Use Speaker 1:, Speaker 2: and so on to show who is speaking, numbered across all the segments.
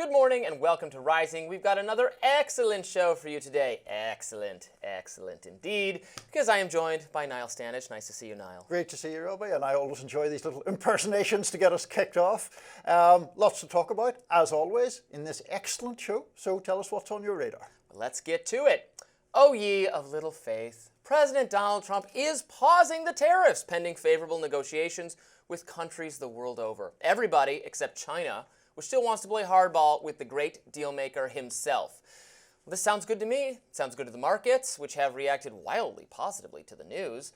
Speaker 1: Good morning and welcome to Rising. We've got another excellent show for you today. Excellent, excellent indeed, because I am joined by Niall Stanage. Nice to see you, Niall.
Speaker 2: Great to see you, Robbie, and I always enjoy these little impersonations to get us kicked off. Lots to talk about, as always, in this excellent show. So tell us what's on your radar.
Speaker 1: Well, let's get to it. O ye of little faith, President Donald Trump is pausing the tariffs pending favorable negotiations with countries the world over. Everybody except China, which still wants to play hardball with the great dealmaker himself. Well, this sounds good to me. It sounds good to the markets, which have reacted wildly positively to the news.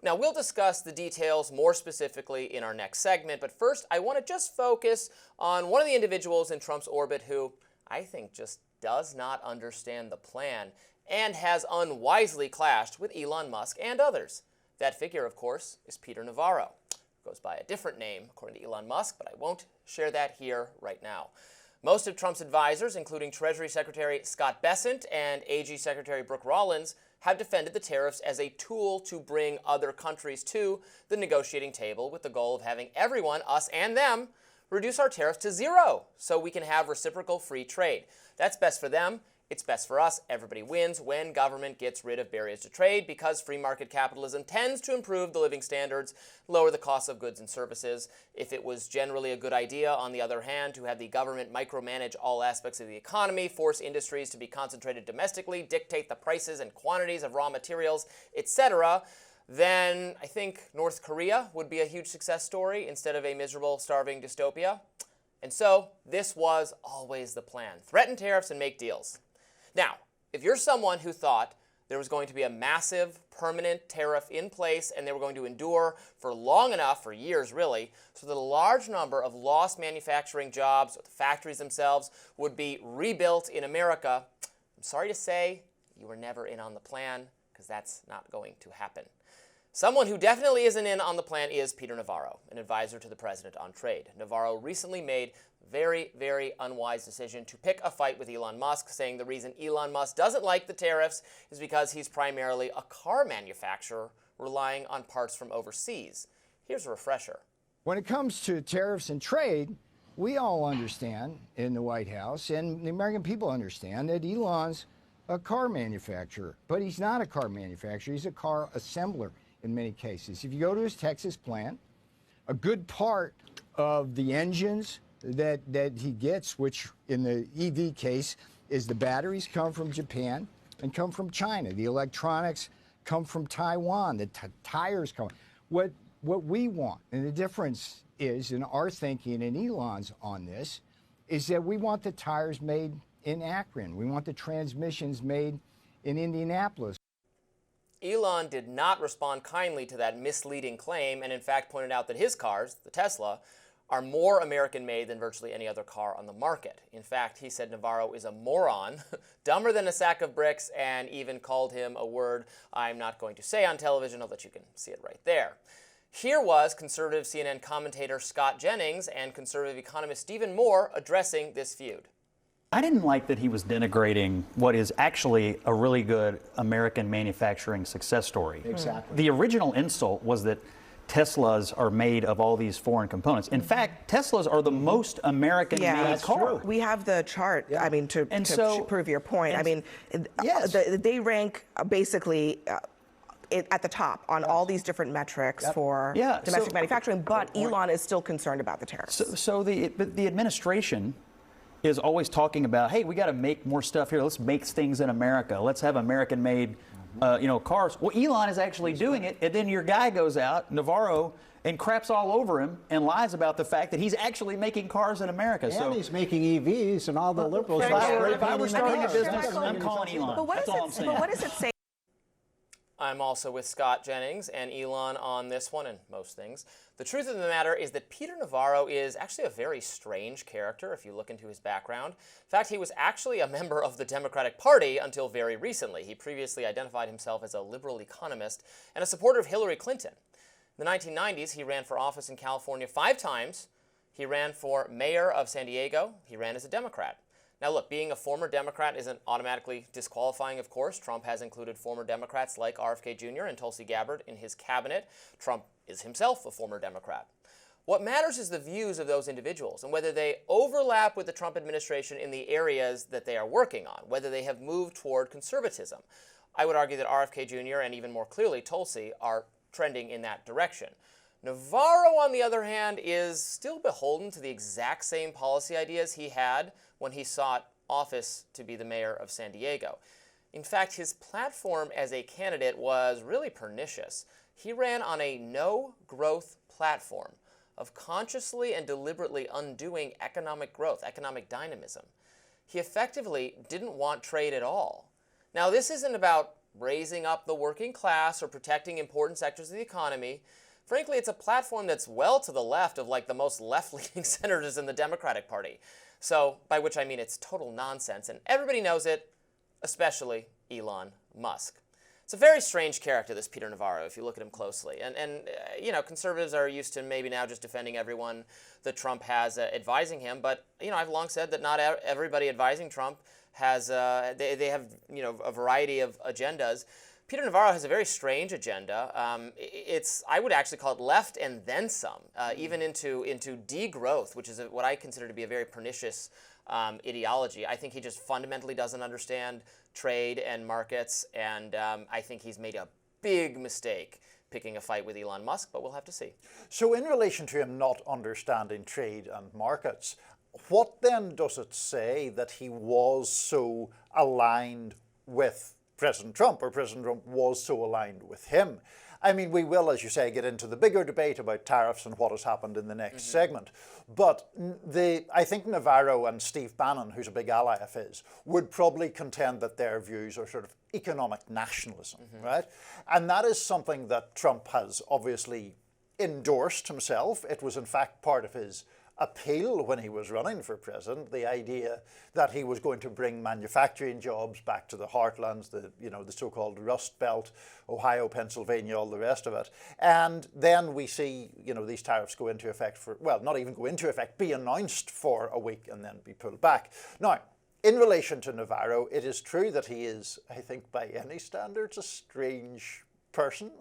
Speaker 1: Now, we'll discuss the details more specifically in our next segment, but first, I want to just focus on one of the individuals in Trump's orbit who I think just does not understand the plan and has unwisely clashed with Elon Musk and others. That figure, of course, is Peter Navarro. Goes by a different name, according to Elon Musk, but I won't share that here right now. Most of Trump's advisors, including Treasury Secretary Scott Bessent and AG Secretary Brooke Rollins, have defended the tariffs as a tool to bring other countries to the negotiating table with the goal of having everyone, us and them, reduce our tariffs to zero so we can have reciprocal free trade. That's best for them. It's best for us. Everybody wins when government gets rid of barriers to trade because free market capitalism tends to improve the living standards, lower the cost of goods and services. If it was generally a good idea, on the other hand, to have the government micromanage all aspects of the economy, force industries to be concentrated domestically, dictate the prices and quantities of raw materials, etc., then I think North Korea would be a huge success story instead of a miserable, starving dystopia. And so this was always the plan. Threaten tariffs and make deals. Now, if you're someone who thought there was going to be a massive permanent tariff in place and they were going to endure for long enough, for years really, so that a large number of lost manufacturing jobs, or the factories themselves, would be rebuilt in America, I'm sorry to say you were never in on the plan, because that's not going to happen. Someone who definitely isn't in on the plan is Peter Navarro, an advisor to the president on trade. Navarro recently made very, very unwise decision to pick a fight with Elon Musk, saying the reason Elon Musk doesn't like the tariffs is because he's primarily a car manufacturer relying on parts from overseas. Here's a refresher.
Speaker 3: When it comes to tariffs and trade, we all understand in the White House, and the American people understand, that Elon's a car manufacturer. But he's not a car manufacturer. He's a car assembler in many cases. If you go to his Texas plant, a good part of the engines that he gets, which in the EV case is the batteries, come from Japan and come from China. The electronics come from Taiwan. The tires come. What we want, and the difference is in our thinking and Elon's on this, is that we want the tires made in Akron. We want the transmissions made in Indianapolis.
Speaker 1: Elon did not respond kindly to that misleading claim and in fact pointed out that his cars, the Tesla, are more American-made than virtually any other car on the market. In fact, he said Navarro is a moron, dumber than a sack of bricks, and even called him a word I'm not going to say on television, although you can see it right there. Here was conservative CNN commentator Scott Jennings and conservative economist Stephen Moore addressing this feud.
Speaker 4: I didn't like that he was denigrating what is actually a really good American manufacturing success story.
Speaker 3: Exactly.
Speaker 4: The original insult was that Teslas are made of all these foreign components. In fact, Teslas are the most American-made car.
Speaker 5: We have the chart,
Speaker 6: Yeah.
Speaker 5: I mean, to prove your point. I mean,
Speaker 4: yes.
Speaker 5: they rank basically at the top on all these different metrics for domestic manufacturing, but Elon is still concerned about the tariffs.
Speaker 4: So the administration is always talking about, hey, we got to make more stuff here. Let's make things in America. Let's have American-made cars. Well, Elon is actually doing it, and then your guy goes out, Navarro, and craps all over him and lies about the fact that he's actually making cars in America.
Speaker 6: And
Speaker 4: so
Speaker 6: he's making EVs, and all the liberals.
Speaker 4: if I were starting a business, I'm calling Elon.
Speaker 5: But
Speaker 4: That's all I'm saying.
Speaker 5: But what does it say?
Speaker 1: I'm also with Scott Jennings and Elon on this one and most things. The truth of the matter is that Peter Navarro is actually a very strange character if you look into his background. In fact, he was actually a member of the Democratic Party until very recently. He previously identified himself as a liberal economist and a supporter of Hillary Clinton. In the 1990s, he ran for office in California 5 times. He ran for mayor of San Diego. He ran as a Democrat. Now look, being a former Democrat isn't automatically disqualifying, of course. Trump has included former Democrats like RFK Jr. and Tulsi Gabbard in his cabinet. Trump is himself a former Democrat. What matters is the views of those individuals and whether they overlap with the Trump administration in the areas that they are working on, whether they have moved toward conservatism. I would argue that RFK Jr. and even more clearly Tulsi are trending in that direction. Navarro, on the other hand, is still beholden to the exact same policy ideas he had when he sought office to be the mayor of San Diego. In fact, his platform as a candidate was really pernicious. He ran on a no-growth platform of consciously and deliberately undoing economic growth, economic dynamism. He effectively didn't want trade at all. Now, this isn't about raising up the working class or protecting important sectors of the economy. Frankly, it's a platform that's well to the left of like the most left-leaning senators in the Democratic Party. So, by which I mean it's total nonsense, and everybody knows it, especially Elon Musk. It's a very strange character, this Peter Navarro, if you look at him closely. And you know, conservatives are used to maybe now just defending everyone that Trump has advising him. But, you know, I've long said that not everybody advising Trump has, they have, you know, a variety of agendas. Peter Navarro has a very strange agenda. I would actually call it left and then some, even into degrowth, which is what I consider to be a very pernicious ideology. I think he just fundamentally doesn't understand trade and markets, and I think he's made a big mistake picking a fight with Elon Musk, but we'll have to see.
Speaker 2: So in relation to him not understanding trade and markets, what then does it say that he was so aligned with President Trump, or President Trump was so aligned with him? I mean, we will, as you say, get into the bigger debate about tariffs and what has happened in the next segment. But I think Navarro and Steve Bannon, who's a big ally of his, would probably contend that their views are sort of economic nationalism, right? And that is something that Trump has obviously endorsed himself. It was in fact part of his appeal when he was running for president, the idea that he was going to bring manufacturing jobs back to the heartlands, the so-called Rust Belt, Ohio, Pennsylvania, all the rest of it. And then we see, these tariffs go into effect not even go into effect, be announced for a week and then be pulled back. Now, in relation to Navarro, it is true that he is, I think, by any standards, a strange person.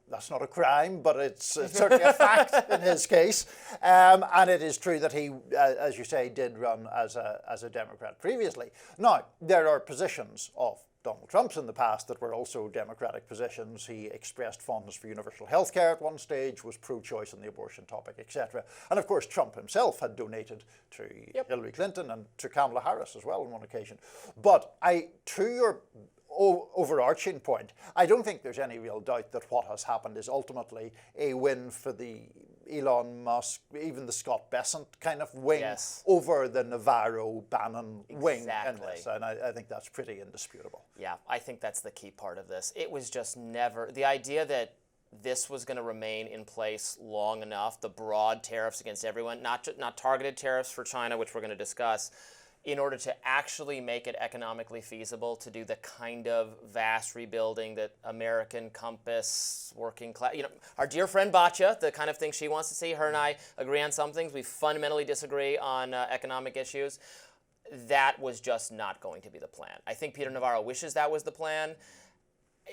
Speaker 2: That's not a crime, but it's certainly a fact in his case. And it is true that he, as you say, did run as a Democrat previously. Now, there are positions of Donald Trump's in the past that were also Democratic positions. He expressed fondness for universal health care at one stage, was pro-choice on the abortion topic, etc. And of course, Trump himself had donated to Hillary Clinton and to Kamala Harris as well on one occasion. But to your overarching point, I don't think there's any real doubt that what has happened is ultimately a win for the Elon Musk, even the Scott Bessent kind of wing over the Navarro-Bannon wing in this. And I think that's pretty indisputable.
Speaker 1: Yeah, I think that's the key part of this. It was just never, the idea that this was going to remain in place long enough, the broad tariffs against everyone, not targeted tariffs for China, which we're going to discuss, in order to actually make it economically feasible to do the kind of vast rebuilding that American compass, working class, our dear friend Batya, the kind of thing she wants to see, her and I agree on some things, we fundamentally disagree on economic issues. That was just not going to be the plan. I think Peter Navarro wishes that was the plan.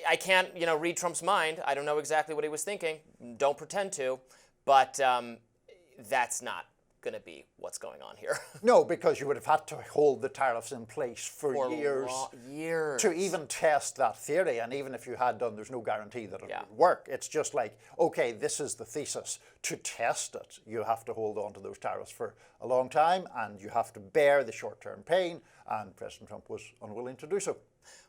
Speaker 1: I can't, read Trump's mind. I don't know exactly what he was thinking. Don't pretend to, but that's not going to be what's going on here.
Speaker 2: No, because you would have had to hold the tariffs in place for years to even test that theory. And even if you had done, there's no guarantee that it would work. It's just like, okay, this is the thesis. To test it, you have to hold on to those tariffs for a long time, and you have to bear the short-term pain, and President Trump was unwilling to do so.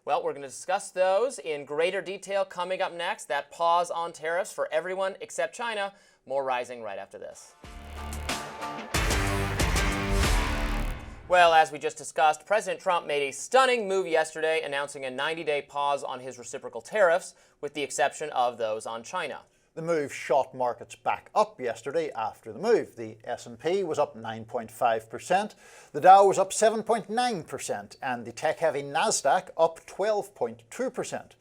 Speaker 1: Well, we're going to discuss those in greater detail coming up next. That pause on tariffs for everyone except China. More Rising right after this. Well, as we just discussed, President Trump made a stunning move yesterday, announcing a 90-day pause on his reciprocal tariffs, with the exception of those on China.
Speaker 2: The move shot markets back up yesterday after the move. The S&P was up 9.5%, the Dow was up 7.9%, and the tech-heavy Nasdaq up 12.2%.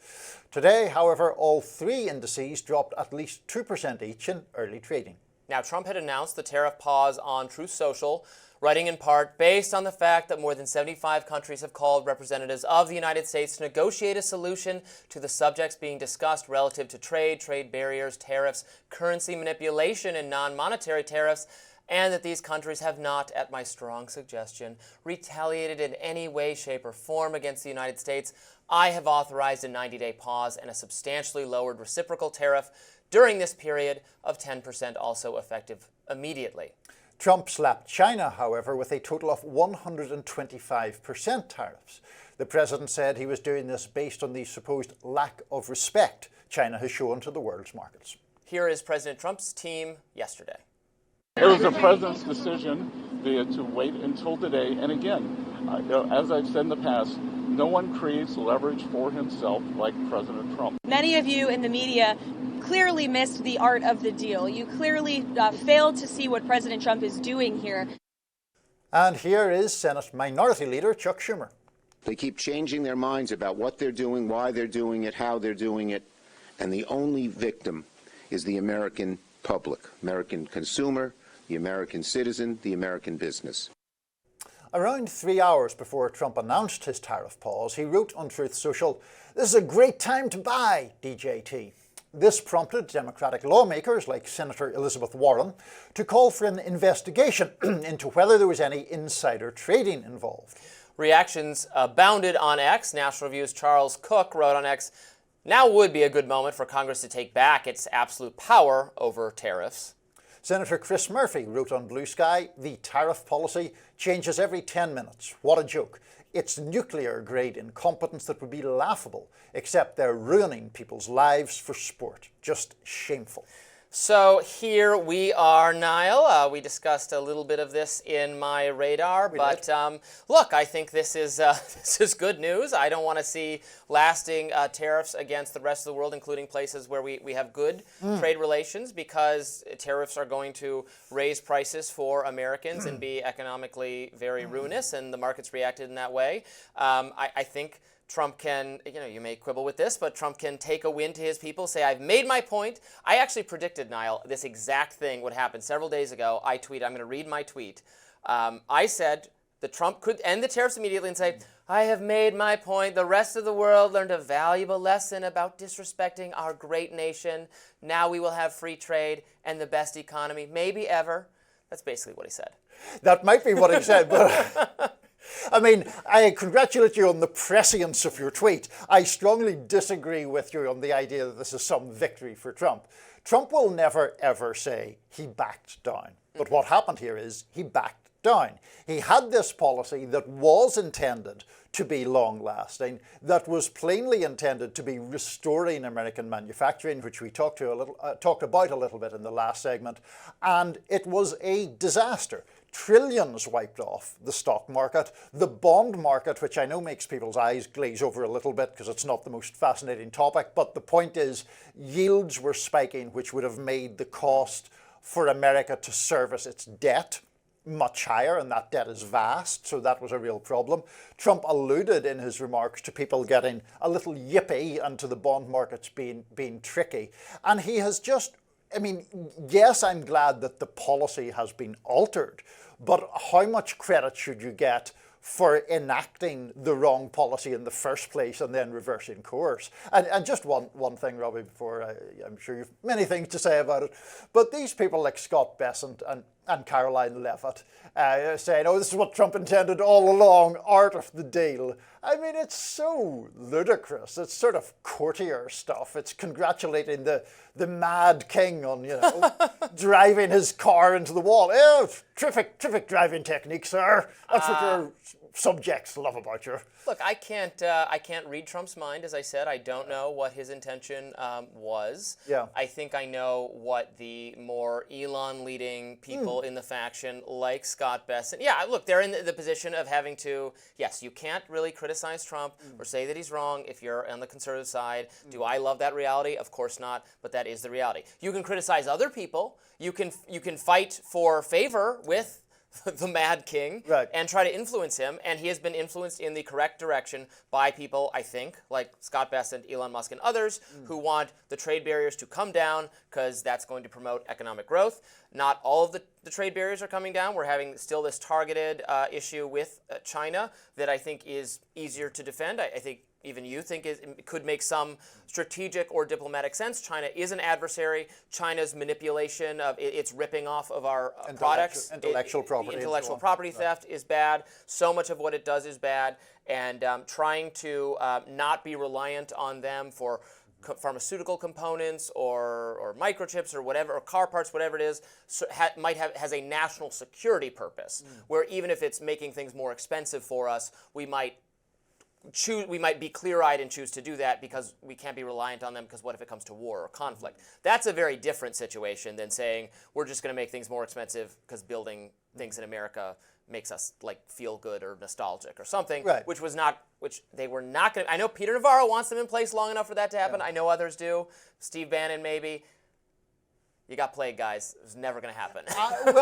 Speaker 2: Today, however, all three indices dropped at least 2% each in early trading.
Speaker 1: Now, Trump had announced the tariff pause on Truth Social writing in part, based on the fact that more than 75 countries have called representatives of the United States to negotiate a solution to the subjects being discussed relative to trade, trade barriers, tariffs, currency manipulation, and non-monetary tariffs, and that these countries have not, at my strong suggestion, retaliated in any way, shape, or form against the United States, I have authorized a 90-day pause and a substantially lowered reciprocal tariff during this period of 10%, also effective immediately.
Speaker 2: Trump slapped China, however, with a total of 125% tariffs. The president said he was doing this based on the supposed lack of respect China has shown to the world's markets.
Speaker 1: Here is President Trump's team yesterday.
Speaker 7: It was the president's decision to wait until today. And again, as I've said in the past, no one creates leverage for himself like President Trump.
Speaker 8: Many of you in the media clearly missed the art of the deal. You clearly failed to see what President Trump is doing here.
Speaker 2: And here is Senate Minority Leader Chuck Schumer.
Speaker 9: They keep changing their minds about what they're doing, why they're doing it, how they're doing it, and the only victim is the American public, American consumer, the American citizen, the American business.
Speaker 2: Around 3 hours before Trump announced his tariff pause, he wrote on Truth Social, "This is a great time to buy DJT." This prompted Democratic lawmakers like Senator Elizabeth Warren to call for an investigation into whether there was any insider trading involved.
Speaker 1: Reactions abounded on X. National Review's Charles Cook wrote on X, "Now would be a good moment for Congress to take back its absolute power over tariffs."
Speaker 2: Senator Chris Murphy wrote on Blue Sky, "The tariff policy changes every 10 minutes. What a joke. It's nuclear-grade incompetence that would be laughable, except they're ruining people's lives for sport. Just shameful."
Speaker 1: So here we are, Niall. We discussed a little bit of this in my radar, but look, I think this is this is good news. I don't want to see lasting tariffs against the rest of the world, including places where we have good trade relations, because tariffs are going to raise prices for Americans and be economically very ruinous, and the markets reacted in that way. I think Trump can, you may quibble with this, but Trump can take a win to his people, say, I've made my point. I actually predicted, Niall, this exact thing would happen several days ago. I'm going to read my tweet. I said that Trump could end the tariffs immediately and say, I have made my point. The rest of the world learned a valuable lesson about disrespecting our great nation. Now we will have free trade and the best economy, maybe ever. That's basically what he said.
Speaker 2: That might be what he said, but I mean, I congratulate you on the prescience of your tweet. I strongly disagree with you on the idea that this is some victory for Trump. Trump will never, ever say he backed down. But what happened here is he backed down. He had this policy that was intended to be long-lasting, that was plainly intended to be restoring American manufacturing, which we talked about a little bit in the last segment, and it was a disaster. Trillions wiped off the stock market, the bond market, which I know makes people's eyes glaze over a little bit because it's not the most fascinating topic, but the point is yields were spiking, which would have made the cost for America to service its debt much higher, and that debt is vast, so that was a real problem. Trump alluded in his remarks to people getting a little yippy and to the bond markets being tricky, and he has just, I mean, yes, I'm glad that the policy has been altered, but how much credit should you get for enacting the wrong policy in the first place and then reversing course? And just one thing, Robbie, before I'm sure you've many things to say about it, but these people like Scott Bessent and Caroline Levitt saying, oh, this is what Trump intended all along, art of the deal. I mean, it's so ludicrous. It's sort of courtier stuff. It's congratulating the mad king on, driving his car into the wall. Oh, terrific driving technique, sir. That's what your subjects love about you.
Speaker 1: Look, I can't read Trump's mind, as I said. I don't know what his intention was.
Speaker 2: Yeah.
Speaker 1: I think I know what the more Elon-leading people in the faction, like Scott Bessent, look, they're in the position of having to, yes, you can't really criticize Trump or say that he's wrong if you're on the conservative side. Do I love that reality? Of course not, but that is the reality. You can criticize other people. You can fight for favor with the Mad King, and try to influence him. And he has been influenced in the correct direction by people, I think, like Scott Bessent, Elon Musk, and others who want the trade barriers to come down because that's going to promote economic growth. Not all of the trade barriers are coming down. We're having still this targeted issue with China that I think is easier to defend. I think even you think it could make some strategic or diplomatic sense. China is an adversary. China's manipulation of its ripping off of our products,
Speaker 2: intellectual property
Speaker 1: theft is bad. So much of what it does is bad, and trying to not be reliant on them for pharmaceutical components or microchips or whatever, or car parts, whatever it is, has a national security purpose. Where even if it's making things more expensive for us, we might be clear-eyed and choose to do that because we can't be reliant on them, because what if it comes to war or conflict? That's a very different situation than saying we're just going to make things more expensive because building things in America makes us feel good or nostalgic or something, which they were not going to. I know Peter Navarro wants them in place long enough for that to happen. I know others do. Steve Bannon maybe. You got played, guys. It was never going to happen.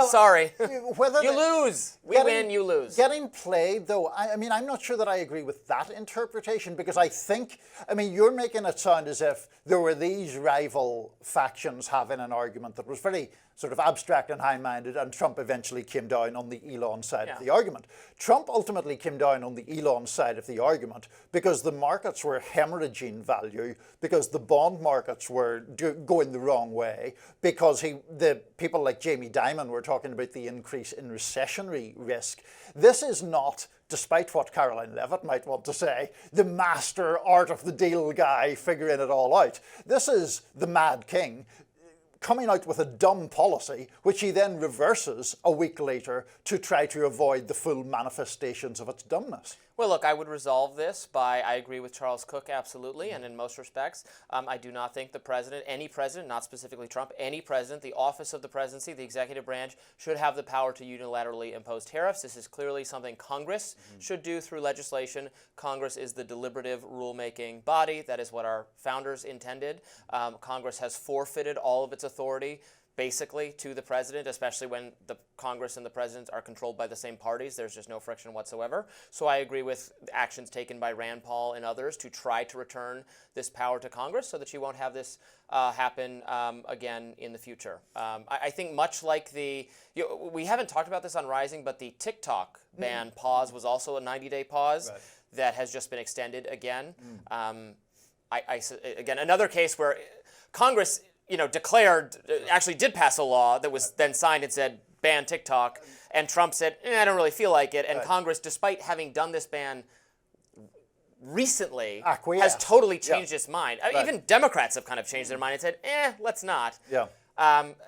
Speaker 1: Sorry. You lose. We win, you lose.
Speaker 2: Getting played, though, I mean, I'm not sure that I agree with that interpretation, because I think, you're making it sound as if there were these rival factions having an argument that was very sort of abstract and high-minded, and Trump eventually came down on the Elon side of the argument. Trump ultimately came down on the Elon side of the argument because the markets were hemorrhaging value, because the bond markets were going the wrong way, because the people like Jamie Dimon were talking about the increase in recessionary risk. This is not, despite what Caroline Levitt might want to say, the master art of the deal guy figuring it all out. This is the Mad King coming out with a dumb policy, which he then reverses a week later to try to avoid the full manifestations of its dumbness.
Speaker 1: Well, look, I would resolve this by, I agree with Charles Cook, absolutely, and in most respects. I do not think the president, any president, not specifically Trump, any president, the office of the presidency, the executive branch, should have the power to unilaterally impose tariffs. This is clearly something Congress should do through legislation. Congress is the deliberative rulemaking body. That is what our founders intended. Congress has forfeited all of its authority basically to the president, especially when the Congress and the president are controlled by the same parties. There's just no friction whatsoever. So I agree with actions taken by Rand Paul and others to try to return this power to Congress so that you won't have this happen again in the future. I think much like we haven't talked about this on Rising, but the TikTok ban pause was also a 90-day pause that has just been extended again. Again, another case where Congress declared, actually did pass a law that was then signed and said, ban TikTok. And Trump said, I don't really feel like it. And Congress, despite having done this ban recently, has totally changed its mind. Even Democrats have kind of changed their mind and said, let's not.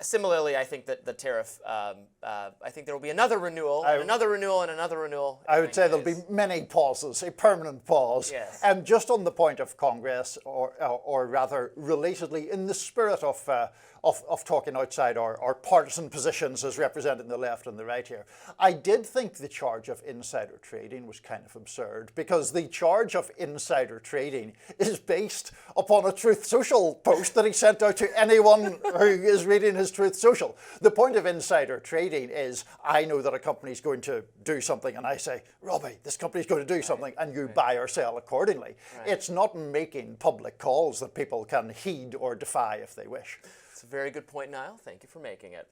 Speaker 1: Similarly, I think that the tariff, I think there will be another renewal, and another renewal, and another renewal.
Speaker 2: I would say there'll be many pauses, a permanent pause.
Speaker 1: Yes.
Speaker 2: And just on the point of Congress, or rather, relatedly, in the spirit of talking outside our partisan positions as representing the left and the right here, I did think the charge of insider trading was kind of absurd, because the charge of insider trading is based upon a Truth Social post that he sent out to anyone who is reading his Truth Social. The point of insider trading is, I know that a company's going to do something, and I say, Robbie, this company's going to do something, and you buy or sell accordingly. It's not making public calls that people can heed or defy if they wish.
Speaker 1: It's a very good point, Niall. Thank you for making it.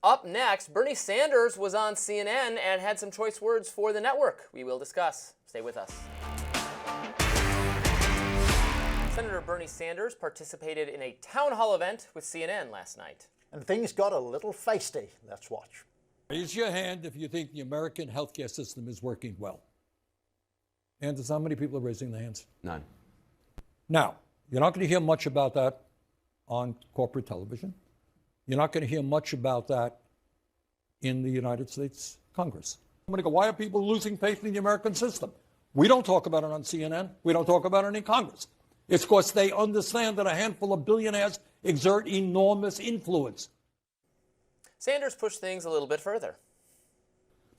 Speaker 1: Up next, Bernie Sanders was on CNN and had some choice words for the network. We will discuss. Stay with us. Senator Bernie Sanders participated in a town hall event with CNN last night.
Speaker 2: And things got a little feisty. Let's watch.
Speaker 10: Raise your hand if you think the American healthcare system is working well. And how many people are raising their hands?
Speaker 11: None.
Speaker 10: Now, you're not going to hear much about that on corporate television. You're not going to hear much about that in the United States Congress. I'm going to go, why are people losing faith in the American system? We don't talk about it on CNN. We don't talk about it in Congress. It's because they understand that a handful of billionaires exert enormous influence.
Speaker 1: Sanders pushed things a little bit further.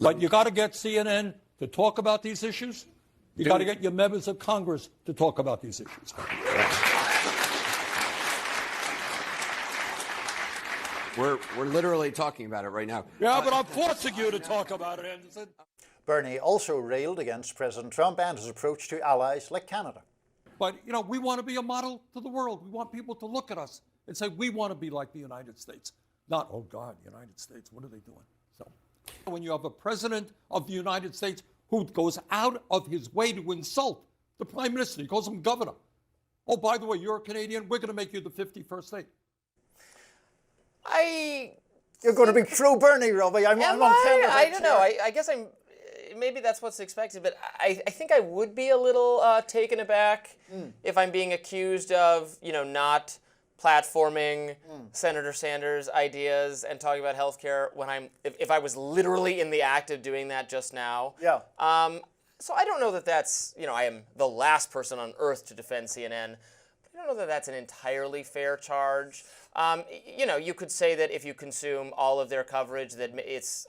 Speaker 10: But you got to get CNN to talk about these issues. You got to get your members of Congress to talk about these issues.
Speaker 11: We're literally talking about it right now.
Speaker 10: Yeah, but I'm forcing you to talk about it, Anderson.
Speaker 2: Bernie also railed against President Trump and his approach to allies like Canada.
Speaker 10: But, you know, we want to be a model to the world. We want people to look at us and say, we want to be like the United States. Not, oh, God, United States, what are they doing? So when you have a president of the United States who goes out of his way to insult the prime minister, he calls him governor. Oh, by the way, you're a Canadian, we're going to make you the 51st state.
Speaker 2: You're going to be true Bernie, Robbie.
Speaker 1: I don't know. I guess maybe that's what's expected, but I think I would be a little taken aback if I'm being accused of, not platforming Senator Sanders' ideas and talking about healthcare when if I was literally in the act of doing that just now.
Speaker 2: Yeah.
Speaker 1: So I don't know that that's, I am the last person on earth to defend CNN. But I don't know that that's an entirely fair charge. You could say that if you consume all of their coverage, that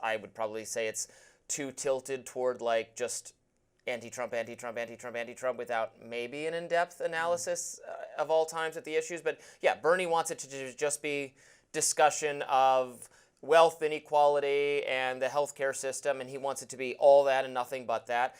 Speaker 1: I would probably say it's too tilted toward like just anti-Trump, anti-Trump, anti-Trump, anti-Trump without maybe an in-depth analysis of all times at the issues. But yeah, Bernie wants it to just be discussion of wealth inequality and the healthcare system, and he wants it to be all that and nothing but that.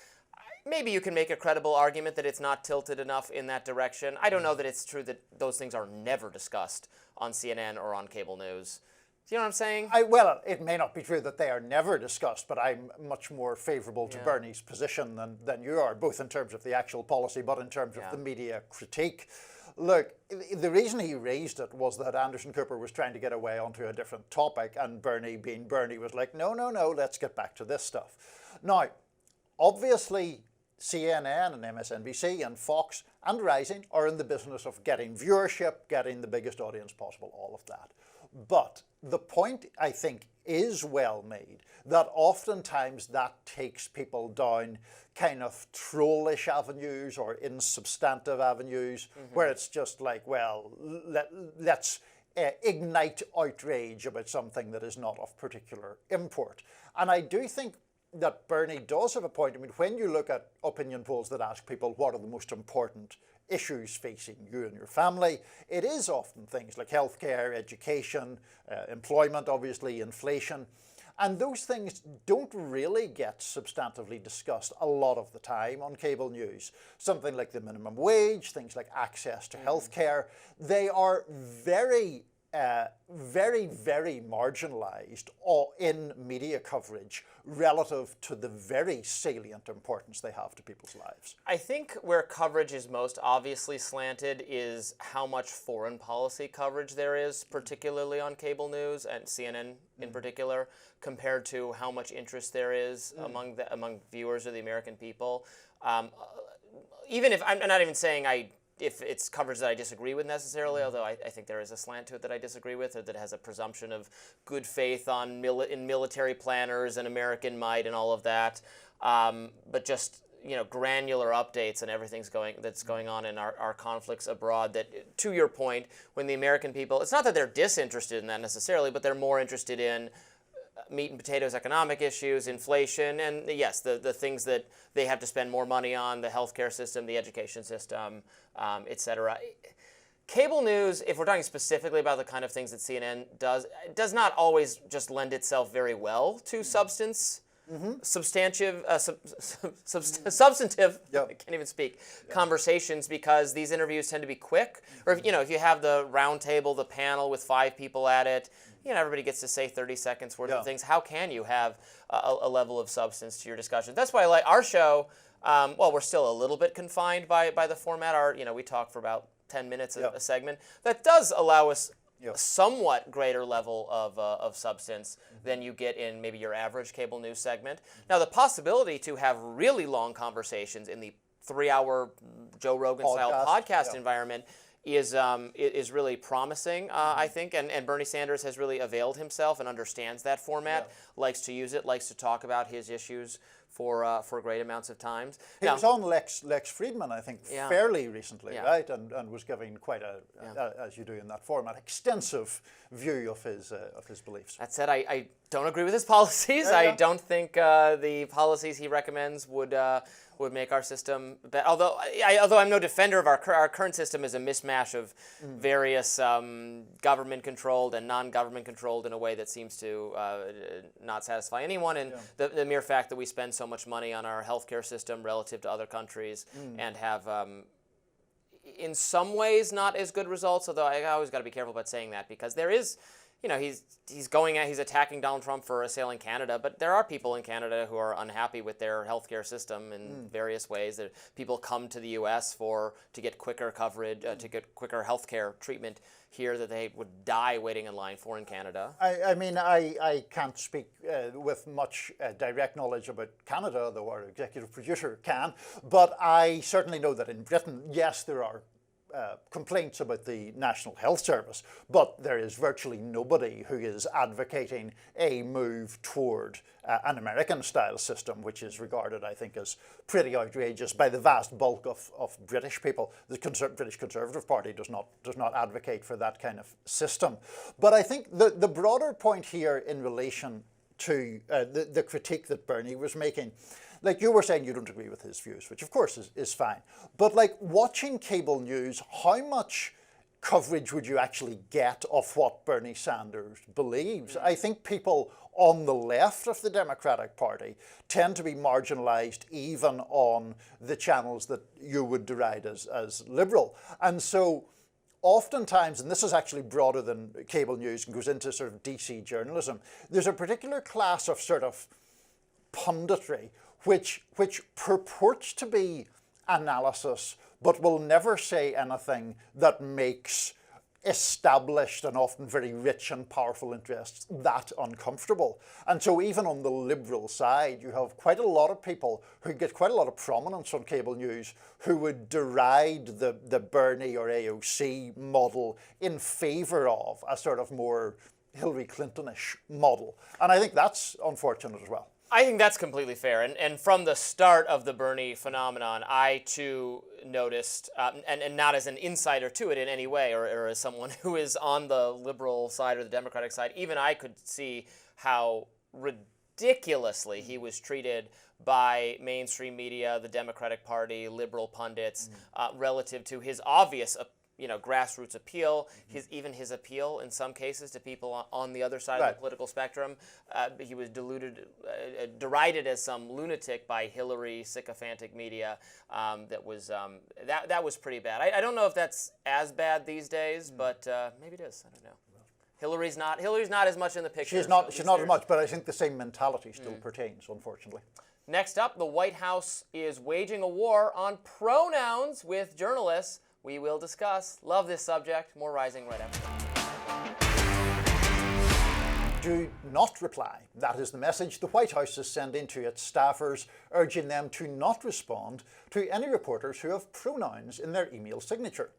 Speaker 1: Maybe you can make a credible argument that it's not tilted enough in that direction. I don't know that it's true that those things are never discussed on CNN or on cable news. Do you know what I'm saying?
Speaker 2: Well, it may not be true that they are never discussed, but I'm much more favorable to Bernie's position than you are, both in terms of the actual policy, but in terms of the media critique. Look, the reason he raised it was that Anderson Cooper was trying to get away onto a different topic, and Bernie, being Bernie, was like, no, let's get back to this stuff. Now, obviously, CNN and MSNBC and Fox and Rising are in the business of getting viewership, getting the biggest audience possible, all of that. But the point, I think, is well made, that oftentimes that takes people down kind of trollish avenues or insubstantive avenues, where it's just like, well, let's ignite outrage about something that is not of particular import. And I do think that Bernie does have a point. I mean, when you look at opinion polls that ask people what are the most important issues facing you and your family, it is often things like healthcare, education, employment, obviously, inflation. And those things don't really get substantively discussed a lot of the time on cable news. Something like the minimum wage, things like access to healthcare, they are very, very marginalized in media coverage relative to the very salient importance they have to people's lives.
Speaker 1: I think where coverage is most obviously slanted is how much foreign policy coverage there is, particularly on cable news and CNN in particular, compared to how much interest there is among viewers of the American people. Even if I'm not even saying if it's coverage that I disagree with necessarily, although I think there is a slant to it that I disagree with, or that has a presumption of good faith in military planners and American might and all of that. But just granular updates and everything's that's going on in our conflicts abroad. That, to your point, when the American people, it's not that they're disinterested in that necessarily, but they're more interested in meat and potatoes economic issues, inflation, and yes, the things that they have to spend more money on, the healthcare system, the education system, etc. Cable news, if we're talking specifically about the kind of things that CNN does not always just lend itself very well to substantive, substantive, I can't even speak, conversations, because these interviews tend to be quick. Or if you have the round table, the panel with 5 people at it, everybody gets to say 30 seconds worth of things. How can you have a level of substance to your discussion? That's why I like our show. We're still a little bit confined by the format. We talk for about 10 minutes a segment. That does allow us a somewhat greater level of substance than you get in maybe your average cable news segment. Now, the possibility to have really long conversations in the 3-hour Joe Rogan-style podcast environment is really promising, I think, and Bernie Sanders has really availed himself and understands that format, likes to use it, likes to talk about his issues for great amounts of times.
Speaker 2: He was on Lex Friedman, I think, fairly recently, right? And was giving quite as you do in that format, extensive view of his beliefs.
Speaker 1: That said, I don't agree with his policies. I don't think the policies he recommends would make our system better. Although I'm no defender of our current system is a mismatch of various government-controlled and non-government controlled in a way that seems to not satisfy anyone. And the mere fact that we spend so much money on our healthcare system relative to other countries and have in some ways not as good results, although I always got to be careful about saying that, because there is, he's attacking Donald Trump for assailing Canada, but there are people in Canada who are unhappy with their healthcare system in various ways. That people come to the U.S. to get quicker coverage, to get quicker healthcare treatment here that they would die waiting in line for in Canada.
Speaker 2: I mean, I can't speak with much direct knowledge about Canada, though our executive producer can, but I certainly know that in Britain, yes, there are complaints about the National Health Service, but there is virtually nobody who is advocating a move toward an American-style system, which is regarded, I think, as pretty outrageous by the vast bulk of British people. The British Conservative Party does not advocate for that kind of system. But I think the broader point here in relation to the critique that Bernie was making, like you were saying, you don't agree with his views, which of course is fine. But like watching cable news, how much coverage would you actually get of what Bernie Sanders believes? I think people on the left of the Democratic Party tend to be marginalized even on the channels that you would deride as liberal. And so oftentimes, and this is actually broader than cable news and goes into sort of DC journalism, there's a particular class of sort of punditry which purports to be analysis, but will never say anything that makes established and often very rich and powerful interests that uncomfortable. And so even on the liberal side, you have quite a lot of people who get quite a lot of prominence on cable news who would deride the Bernie or AOC model in favor of a sort of more Hillary Clinton-ish model. And I think that's unfortunate as well.
Speaker 1: I think that's completely fair. And from the start of the Bernie phenomenon, I too noticed, and not as an insider to it in any way, or as someone who is on the liberal side or the Democratic side, even I could see how ridiculously he was treated by mainstream media, the Democratic Party, liberal pundits, relative to his obvious grassroots appeal, his appeal in some cases to people on the other side of the political spectrum. He was derided as some lunatic by Hillary sycophantic media. That was pretty bad. I don't know if that's as bad these days, but maybe it is. I don't know. Hillary's not as much in the picture.
Speaker 2: She's not as much, but I think the same mentality still pertains, unfortunately.
Speaker 1: Next up, the White House is waging a war on pronouns with journalists. We will discuss. Love this subject. More rising right after that.
Speaker 2: Do not reply. That is the message the White House is sending to its staffers, urging them to not respond to any reporters who have pronouns in their email signature.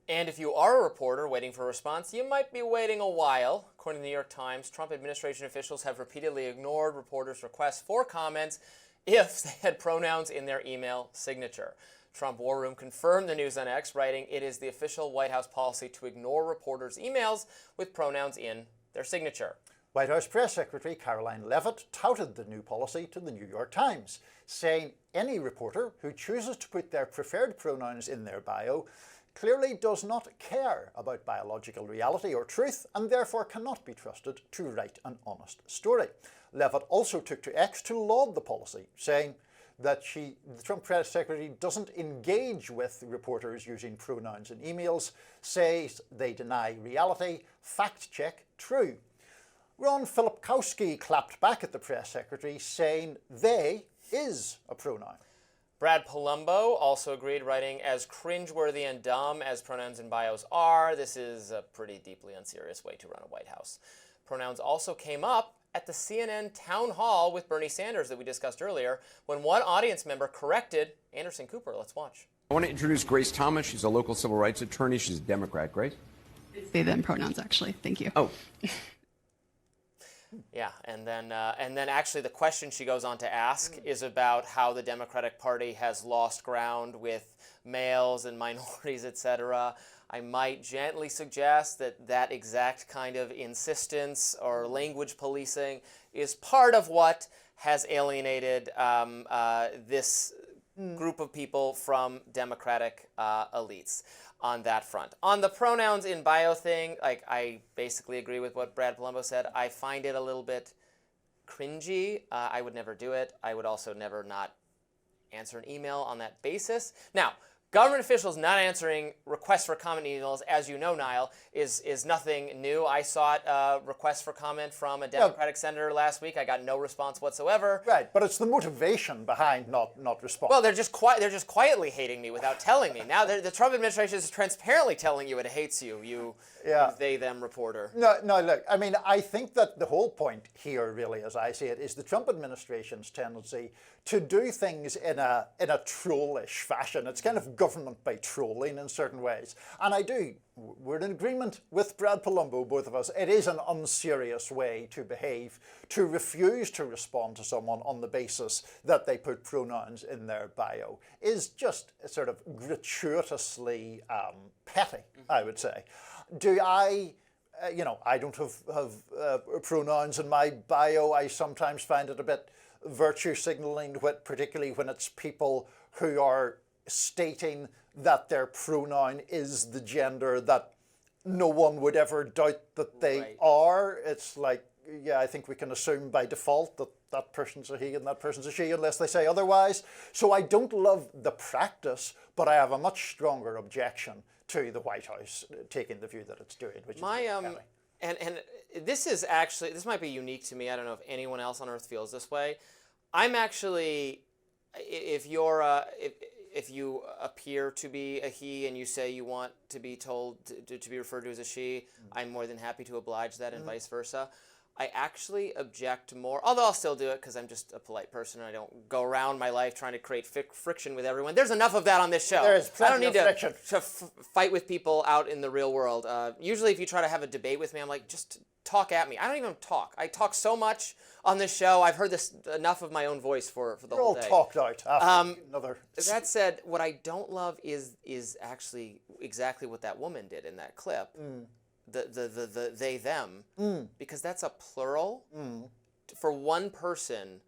Speaker 1: And if you are a reporter waiting for a response, you might be waiting a while. According to the New York Times, Trump administration officials have repeatedly ignored reporters' requests for comments if they had pronouns in their email signature. Trump War Room confirmed the news on X, writing, "It is the official White House policy to ignore reporters' emails with pronouns in their signature."
Speaker 2: White House Press Secretary Caroline Leavitt touted the new policy to the New York Times, saying any reporter who chooses to put their preferred pronouns in their bio clearly does not care about biological reality or truth and therefore cannot be trusted to write an honest story. Leavitt also took to X to laud the policy, saying that the Trump press secretary doesn't engage with reporters using pronouns in emails, says they deny reality, fact check true. Ron Filipkowski clapped back at the press secretary, saying they is a pronoun.
Speaker 1: Brad Palumbo also agreed, writing, "As cringeworthy and dumb as pronouns in bios are, this is a pretty deeply unserious way to run a White House." Pronouns also came up at the CNN town hall with Bernie Sanders that we discussed earlier, when one audience member corrected Anderson Cooper. Let's watch.
Speaker 11: I want to introduce Grace Thomas. She's a local civil rights attorney. She's a Democrat. Grace?
Speaker 12: They them pronouns, actually. Thank you.
Speaker 11: Oh.
Speaker 1: Yeah, and then actually the question she goes on to ask is about how the Democratic Party has lost ground with males and minorities, etc. I might gently suggest that exact kind of insistence or language policing is part of what has alienated this group of people from Democratic elites on that front. On the pronouns in bio thing, like, I basically agree with what Brad Palumbo said. I find it a little bit cringy. I would never do it. I would also never not answer an email on that basis. Now, government officials not answering requests for comment emails, as you know, Niall, is nothing new. I sought a request for comment from a Democratic senator last week. I got no response whatsoever.
Speaker 2: Right, but it's the motivation behind not responding.
Speaker 1: Well, they're just quietly hating me without telling me. Now the Trump administration is transparently telling you it hates you, you they, them reporter.
Speaker 2: No, look, I mean, I think that the whole point here, really, as I see it, is the Trump administration's tendency to do things in a trollish fashion. It's kind of government by trolling in certain ways. And we're in agreement with Brad Palumbo, both of us. It is an unserious way to behave, to refuse to respond to someone on the basis that they put pronouns in their bio is just sort of gratuitously petty, I would say. Do I... I don't have pronouns in my bio. I sometimes find it a bit virtue signaling, particularly when it's people who are stating that their pronoun is the gender that no one would ever doubt that they are. It's like, I think we can assume by default that that person's a he and that person's a she unless they say otherwise. So I don't love the practice, but I have a much stronger objection to the White House taking the view that it's doing, which is
Speaker 1: and this might be unique to me. I don't know if anyone else on earth feels this way. I'm actually, if you appear to be a he and you say you want to be told to be referred to as a she, I'm more than happy to oblige that and vice versa. I actually object more, although I'll still do it because I'm just a polite person and I don't go around my life trying to create friction with everyone. There's enough of that on this show.
Speaker 2: There is plenty of friction.
Speaker 1: to fight with people out in the real world. Usually if you try to have a debate with me, I'm like, just talk at me. I don't even talk. I talk so much on this show. I've heard this enough of my own voice for the whole day.
Speaker 2: You're all talked out after another...
Speaker 1: That said, what I don't love is actually exactly what that woman did in that clip. The they, them, because that's a plural for one person.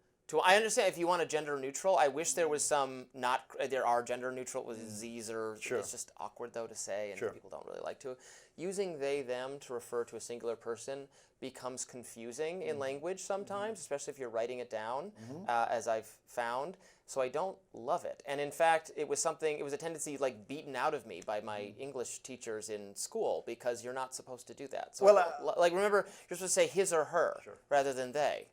Speaker 1: I understand if you want a gender neutral. I wish there was there are gender neutral with Z's or it's just awkward though to say and people don't really like to. Using they, them to refer to a singular person becomes confusing in language sometimes, especially if you're writing it down, as I've found. So I don't love it. And in fact, it was a tendency like beaten out of me by my English teachers in school because you're not supposed to do that. So remember, you're supposed to say his or her rather than they.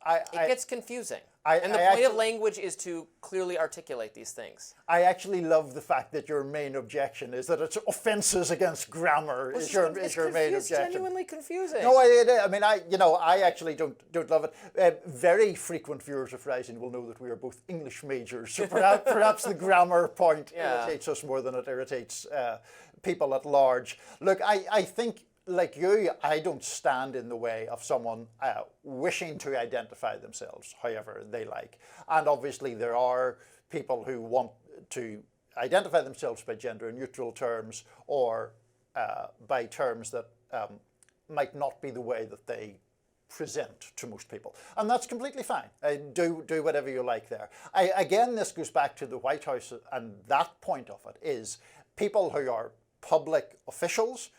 Speaker 1: It gets confusing. And the point of language is to clearly articulate these things.
Speaker 2: I actually love the fact that your main objection is that it's offences against grammar is your main objection.
Speaker 1: It's genuinely confusing.
Speaker 2: No, I actually don't love it. Very frequent viewers of Rising will know that we are both English majors, so perhaps the grammar point irritates us more than it irritates people at large. Look, I think, like you, I don't stand in the way of someone wishing to identify themselves however they like. And obviously there are people who want to identify themselves by gender neutral terms or by terms that might not be the way that they present to most people. And that's completely fine. Do whatever you like there. Again, this goes back to the White House, and that point of it is people who are public officials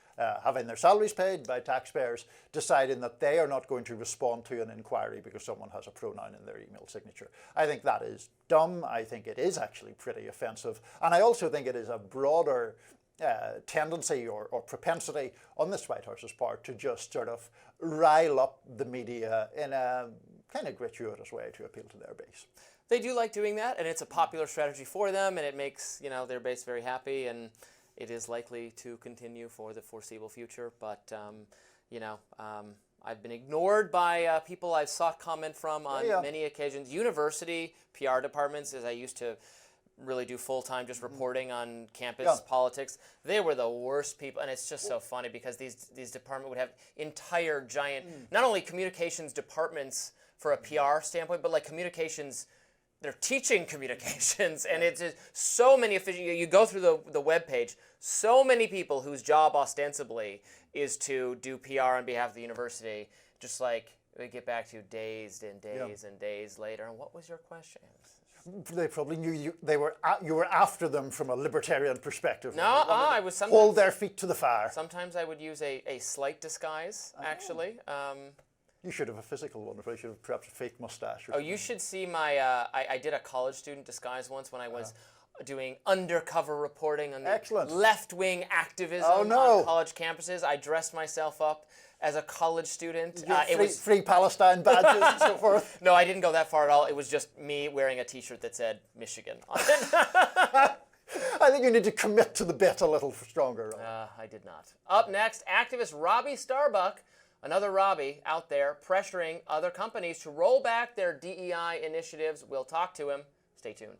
Speaker 2: having their salaries paid by taxpayers, deciding that they are not going to respond to an inquiry because someone has a pronoun in their email signature. I think that is dumb. I think it is actually pretty offensive. And I also think it is a broader tendency or propensity on this White House's part to just sort of rile up the media in a kind of gratuitous way to appeal to their base.
Speaker 1: They do like doing that, and it's a popular strategy for them, and it makes their base very happy, and it is likely to continue for the foreseeable future, but I've been ignored by people I've sought comment from on many occasions. University PR departments, as I used to really do full-time just reporting on campus politics. They were the worst people, and it's just so funny because these departments would have entire giant, not only communications departments for a PR standpoint, but like communications, they're teaching communications, and it's just so many officials. You go through the webpage, so many people whose job ostensibly is to do PR on behalf of the university, just like we get back to days and days and days later. And what was your question?
Speaker 2: They probably knew you were after them from a libertarian perspective.
Speaker 1: No, I was sometimes
Speaker 2: hold their feet to the fire.
Speaker 1: Sometimes I would use a slight disguise, actually.
Speaker 2: You should have a physical one. You should have perhaps a fake mustache.
Speaker 1: Oh, you should see my. I did a college student disguise once when I was doing undercover reporting on the left-wing activism on college campuses. I dressed myself up as a college student.
Speaker 2: It was free Palestine badges and so forth.
Speaker 1: No, I didn't go that far at all. It was just me wearing a T-shirt that said Michigan on it.
Speaker 2: I think you need to commit to the bit a little stronger.
Speaker 1: I did not. Up next, activist Robbie Starbuck, another Robbie out there pressuring other companies to roll back their DEI initiatives. We'll talk to him. Stay tuned.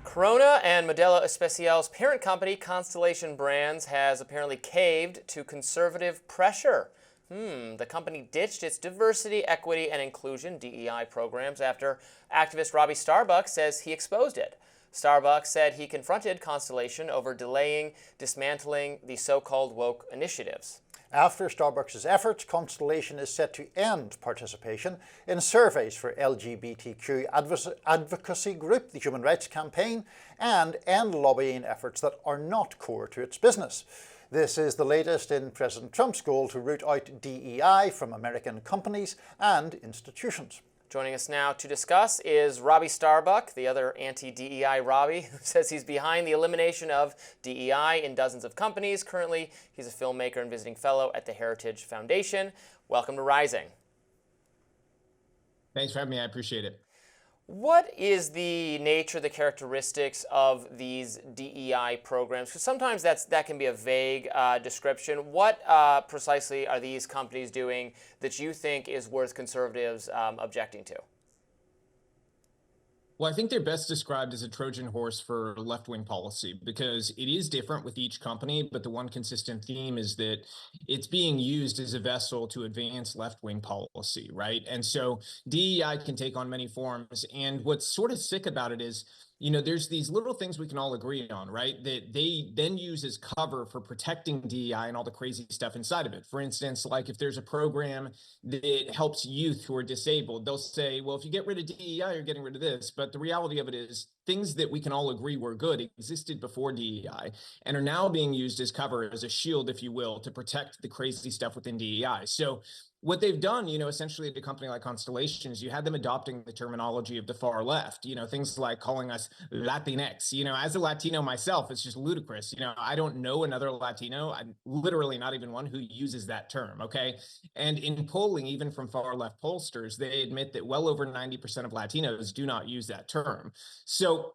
Speaker 1: Corona and Modelo Especial's parent company, Constellation Brands, has apparently caved to conservative pressure. The company ditched its diversity, equity, and inclusion DEI programs after activist Robbie Starbuck says he exposed it. Starbuck said he confronted Constellation over dismantling the so-called woke initiatives.
Speaker 2: After Starbucks' efforts, Constellation is set to end participation in surveys for LGBTQ advocacy group, the Human Rights Campaign, and end lobbying efforts that are not core to its business. This is the latest in President Trump's goal to root out DEI from American companies and institutions.
Speaker 1: Joining us now to discuss is Robbie Starbuck, the other anti-DEI Robbie, who says he's behind the elimination of DEI in dozens of companies. Currently, he's a filmmaker and visiting fellow at the Heritage Foundation. Welcome to Rising.
Speaker 12: Thanks for having me. I appreciate it.
Speaker 1: What is the nature, the characteristics of these DEI programs? Because sometimes that can be a vague description. What precisely are these companies doing that you think is worth conservatives objecting to?
Speaker 12: Well, I think they're best described as a Trojan horse for left-wing policy because it is different with each company, but the one consistent theme is that it's being used as a vessel to advance left-wing policy, right? And so DEI can take on many forms. And what's sort of sick about it is, you know, there's these little things we can all agree on, right? That they then use as cover for protecting DEI and all the crazy stuff inside of it. For instance, like if there's a program that helps youth who are disabled, they'll say, well, if you get rid of DEI, you're getting rid of this. But the reality of it is things that we can all agree were good existed before DEI and are now being used as cover, as a shield, if you will, to protect the crazy stuff within DEI. So what they've done, you know, essentially at a company like Constellation is you had them adopting the terminology of the far left, you know, things like calling us Latinx. You know, as a Latino myself, it's just ludicrous. You know, I don't know another Latino, I'm literally not even one who uses that term, okay? And in polling, even from far left pollsters, they admit that well over 90% of Latinos do not use that term. So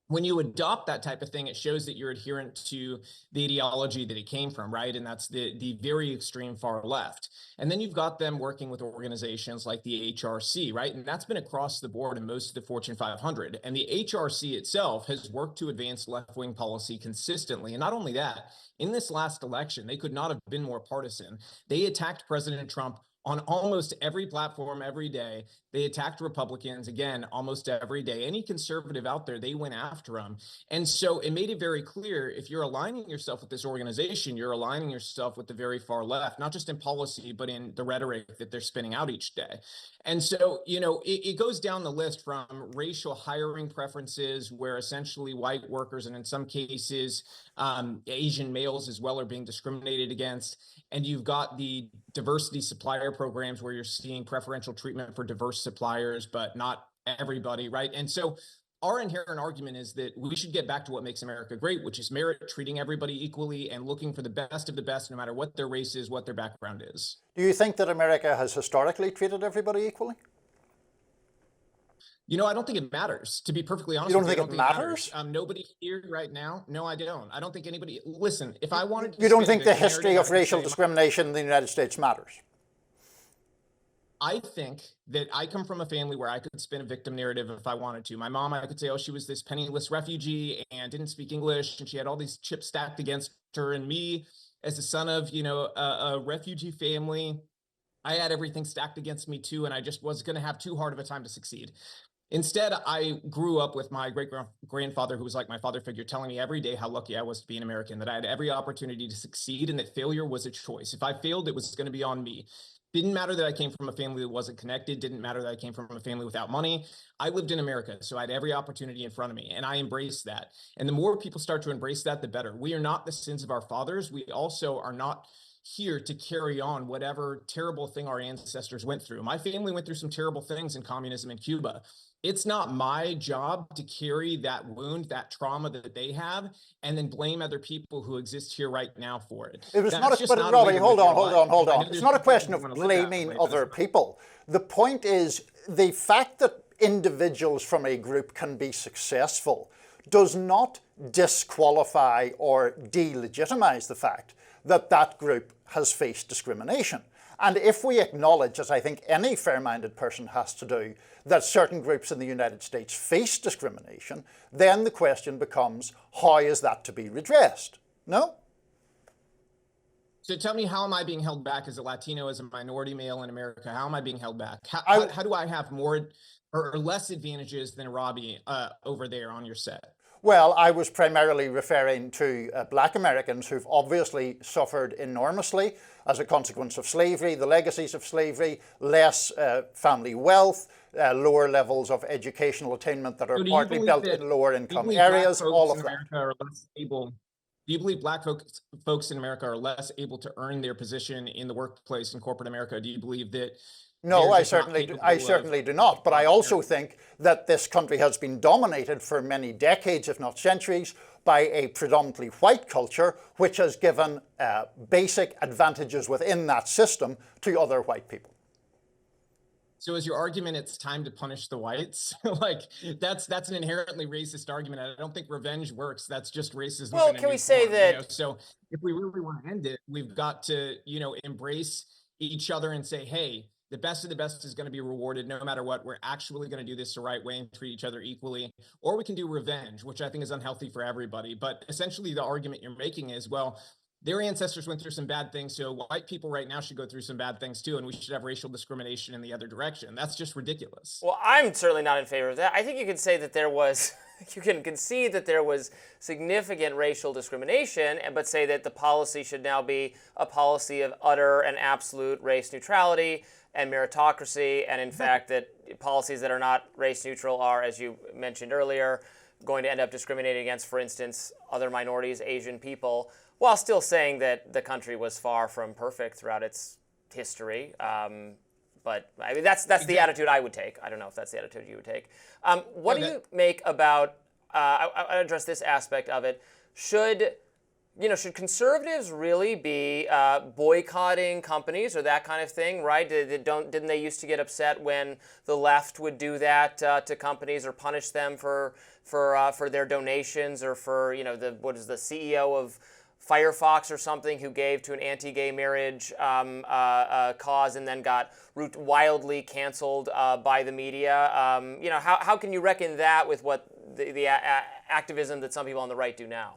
Speaker 12: when you adopt that type of thing, it shows that you're adherent to the ideology that it came from, right? And that's the very extreme far left. And then you've got them working with organizations like the HRC, right? And that's been across the board in most of the Fortune 500. And the HRC itself has worked to advance left-wing policy consistently. And not only that, in this last election, they could not have been more partisan. They attacked President Trump on almost every platform every day. They attacked Republicans, again, almost every day. Any conservative out there, they went after them. And so it made it very clear, if you're aligning yourself with this organization, you're aligning yourself with the very far left, not just in policy, but in the rhetoric that they're spinning out each day. And so, you know, it goes down the list from racial hiring preferences, where essentially white workers, and in some cases, Asian males as well, are being discriminated against. And you've got the diversity supplier programs where you're seeing preferential treatment for diverse suppliers, but not everybody, right? And so our inherent argument is that we should get back to what makes America great, which is merit, treating everybody equally and looking for the best of the best, no matter what their race is, what their background is.
Speaker 2: Do you think that America has historically treated everybody equally?
Speaker 12: You know, I don't think it matters, to be perfectly honest.
Speaker 2: You don't think it matters?
Speaker 12: Nobody here right now. No, I don't. I don't think anybody. Listen, if I wanted to.
Speaker 2: You don't think the history of racial discrimination in the United States matters?
Speaker 12: I think that I come from a family where I could spin a victim narrative if I wanted to. My mom, I could say, oh, she was this penniless refugee and didn't speak English, and she had all these chips stacked against her. And me, as a son of, a refugee family, I had everything stacked against me too, and I just was going to have too hard of a time to succeed. Instead, I grew up with my great-grandfather, who was like my father figure, telling me every day how lucky I was to be an American, that I had every opportunity to succeed and that failure was a choice. If I failed, it was going to be on me. Didn't matter that I came from a family that wasn't connected. Didn't matter that I came from a family without money. I lived in America, so I had every opportunity in front of me, and I embraced that. And the more people start to embrace that, the better. We are not the sins of our fathers. We also are not here to carry on whatever terrible thing our ancestors went through. My family went through some terrible things in communism in Cuba. It's not my job to carry that wound, that trauma that they have, and then blame other people who exist here right now for it.
Speaker 2: It was but Robbie, hold on. It's not a question of blaming other people. The point is the fact that individuals from a group can be successful does not disqualify or delegitimize the fact that that group has faced discrimination. And if we acknowledge, as I think any fair-minded person has to do, that certain groups in the United States face discrimination, then the question becomes, how is that to be redressed? No?
Speaker 12: So tell me, how am I being held back as a Latino, as a minority male in America? How am I being held back? How do I have more or less advantages than Robbie over there on your set?
Speaker 2: Well, I was primarily referring to Black Americans who've obviously suffered enormously as a consequence of slavery, the legacies of slavery, less family wealth, lower levels of educational attainment that are partly built in lower income areas, all of that.
Speaker 12: Do you believe Black folks in America are less able to earn their position in the workplace in corporate America? Do you believe that?
Speaker 2: No, I certainly do not. But I also think that this country has been dominated for many decades, if not centuries, by a predominantly white culture, which has given basic advantages within that system to other white people.
Speaker 12: So is your argument it's time to punish the whites? Like, that's an inherently racist argument. I don't think revenge works. That's just racism.
Speaker 1: Well, can we say that?
Speaker 12: So if we really want to end it, we've got to, embrace each other and say, hey, the best of the best is going to be rewarded no matter what. We're actually going to do this the right way and treat each other equally. Or we can do revenge, which I think is unhealthy for everybody. But essentially the argument you're making is, well, their ancestors went through some bad things, so white people right now should go through some bad things too, and we should have racial discrimination in the other direction. That's just ridiculous.
Speaker 1: Well, I'm certainly not in favor of that. I think you can say that you can concede that there was significant racial discrimination, but say that the policy should now be a policy of utter and absolute race neutrality and meritocracy, and in fact that policies that are not race neutral are, as you mentioned earlier, going to end up discriminating against, for instance, other minorities, Asian people, while still saying that the country was far from perfect throughout its history. But I mean, that's the attitude I would take. I don't know if that's the attitude you would take. What do you make about, I address this aspect of it, should conservatives really be boycotting companies or that kind of thing, right? Didn't they used to get upset when the left would do that to companies or punish them for their donations, or for, what is the CEO of Firefox or something who gave to an anti-gay marriage cause and then got wildly canceled by the media? How can you reckon that with what the activism that some people on the right do now?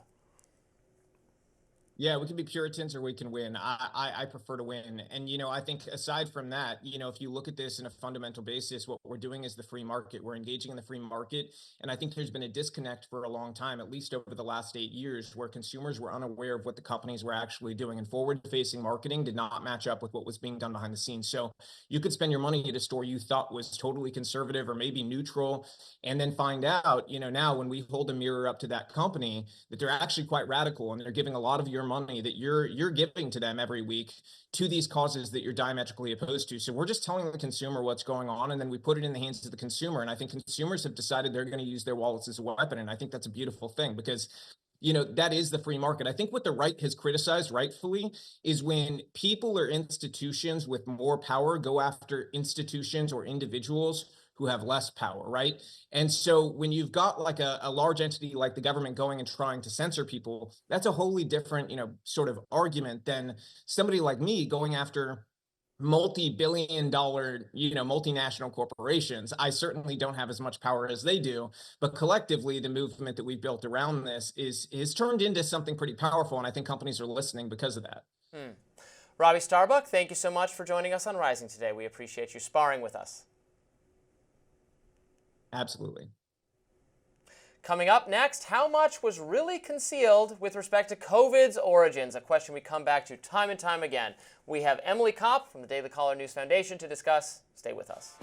Speaker 12: Yeah, we can be Puritans or we can win. I prefer to win. And, I think aside from that, if you look at this in a fundamental basis, what we're doing is the free market. We're engaging in the free market. And I think there's been a disconnect for a long time, at least over the last 8 years, where consumers were unaware of what the companies were actually doing. And forward-facing marketing did not match up with what was being done behind the scenes. So you could spend your money at a store you thought was totally conservative or maybe neutral, and then find out, now when we hold a mirror up to that company, that they're actually quite radical and they're giving a lot of your money that you're giving to them every week to these causes that you're diametrically opposed to. So we're just telling the consumer what's going on, and then we put it in the hands of the consumer. And I think consumers have decided they're going to use their wallets as a weapon. And I think that's a beautiful thing, because that is the free market. I think what the right has criticized rightfully is when people or institutions with more power go after institutions or individuals who have less power, right? And so when you've got like a large entity like the government going and trying to censor people, that's a wholly different, sort of argument than somebody like me going after multi-billion-dollar, multinational corporations. I certainly don't have as much power as they do, but collectively, the movement that we've built around this is turned into something pretty powerful, and I think companies are listening because of that.
Speaker 1: Robbie Starbuck, thank you so much for joining us on Rising today. We appreciate you sparring with us.
Speaker 12: Absolutely.
Speaker 1: Coming up next, how much was really concealed with respect to COVID's origins? A question we come back to time and time again. We have Emily Kopp from the Daily Caller News Foundation to discuss. Stay with us.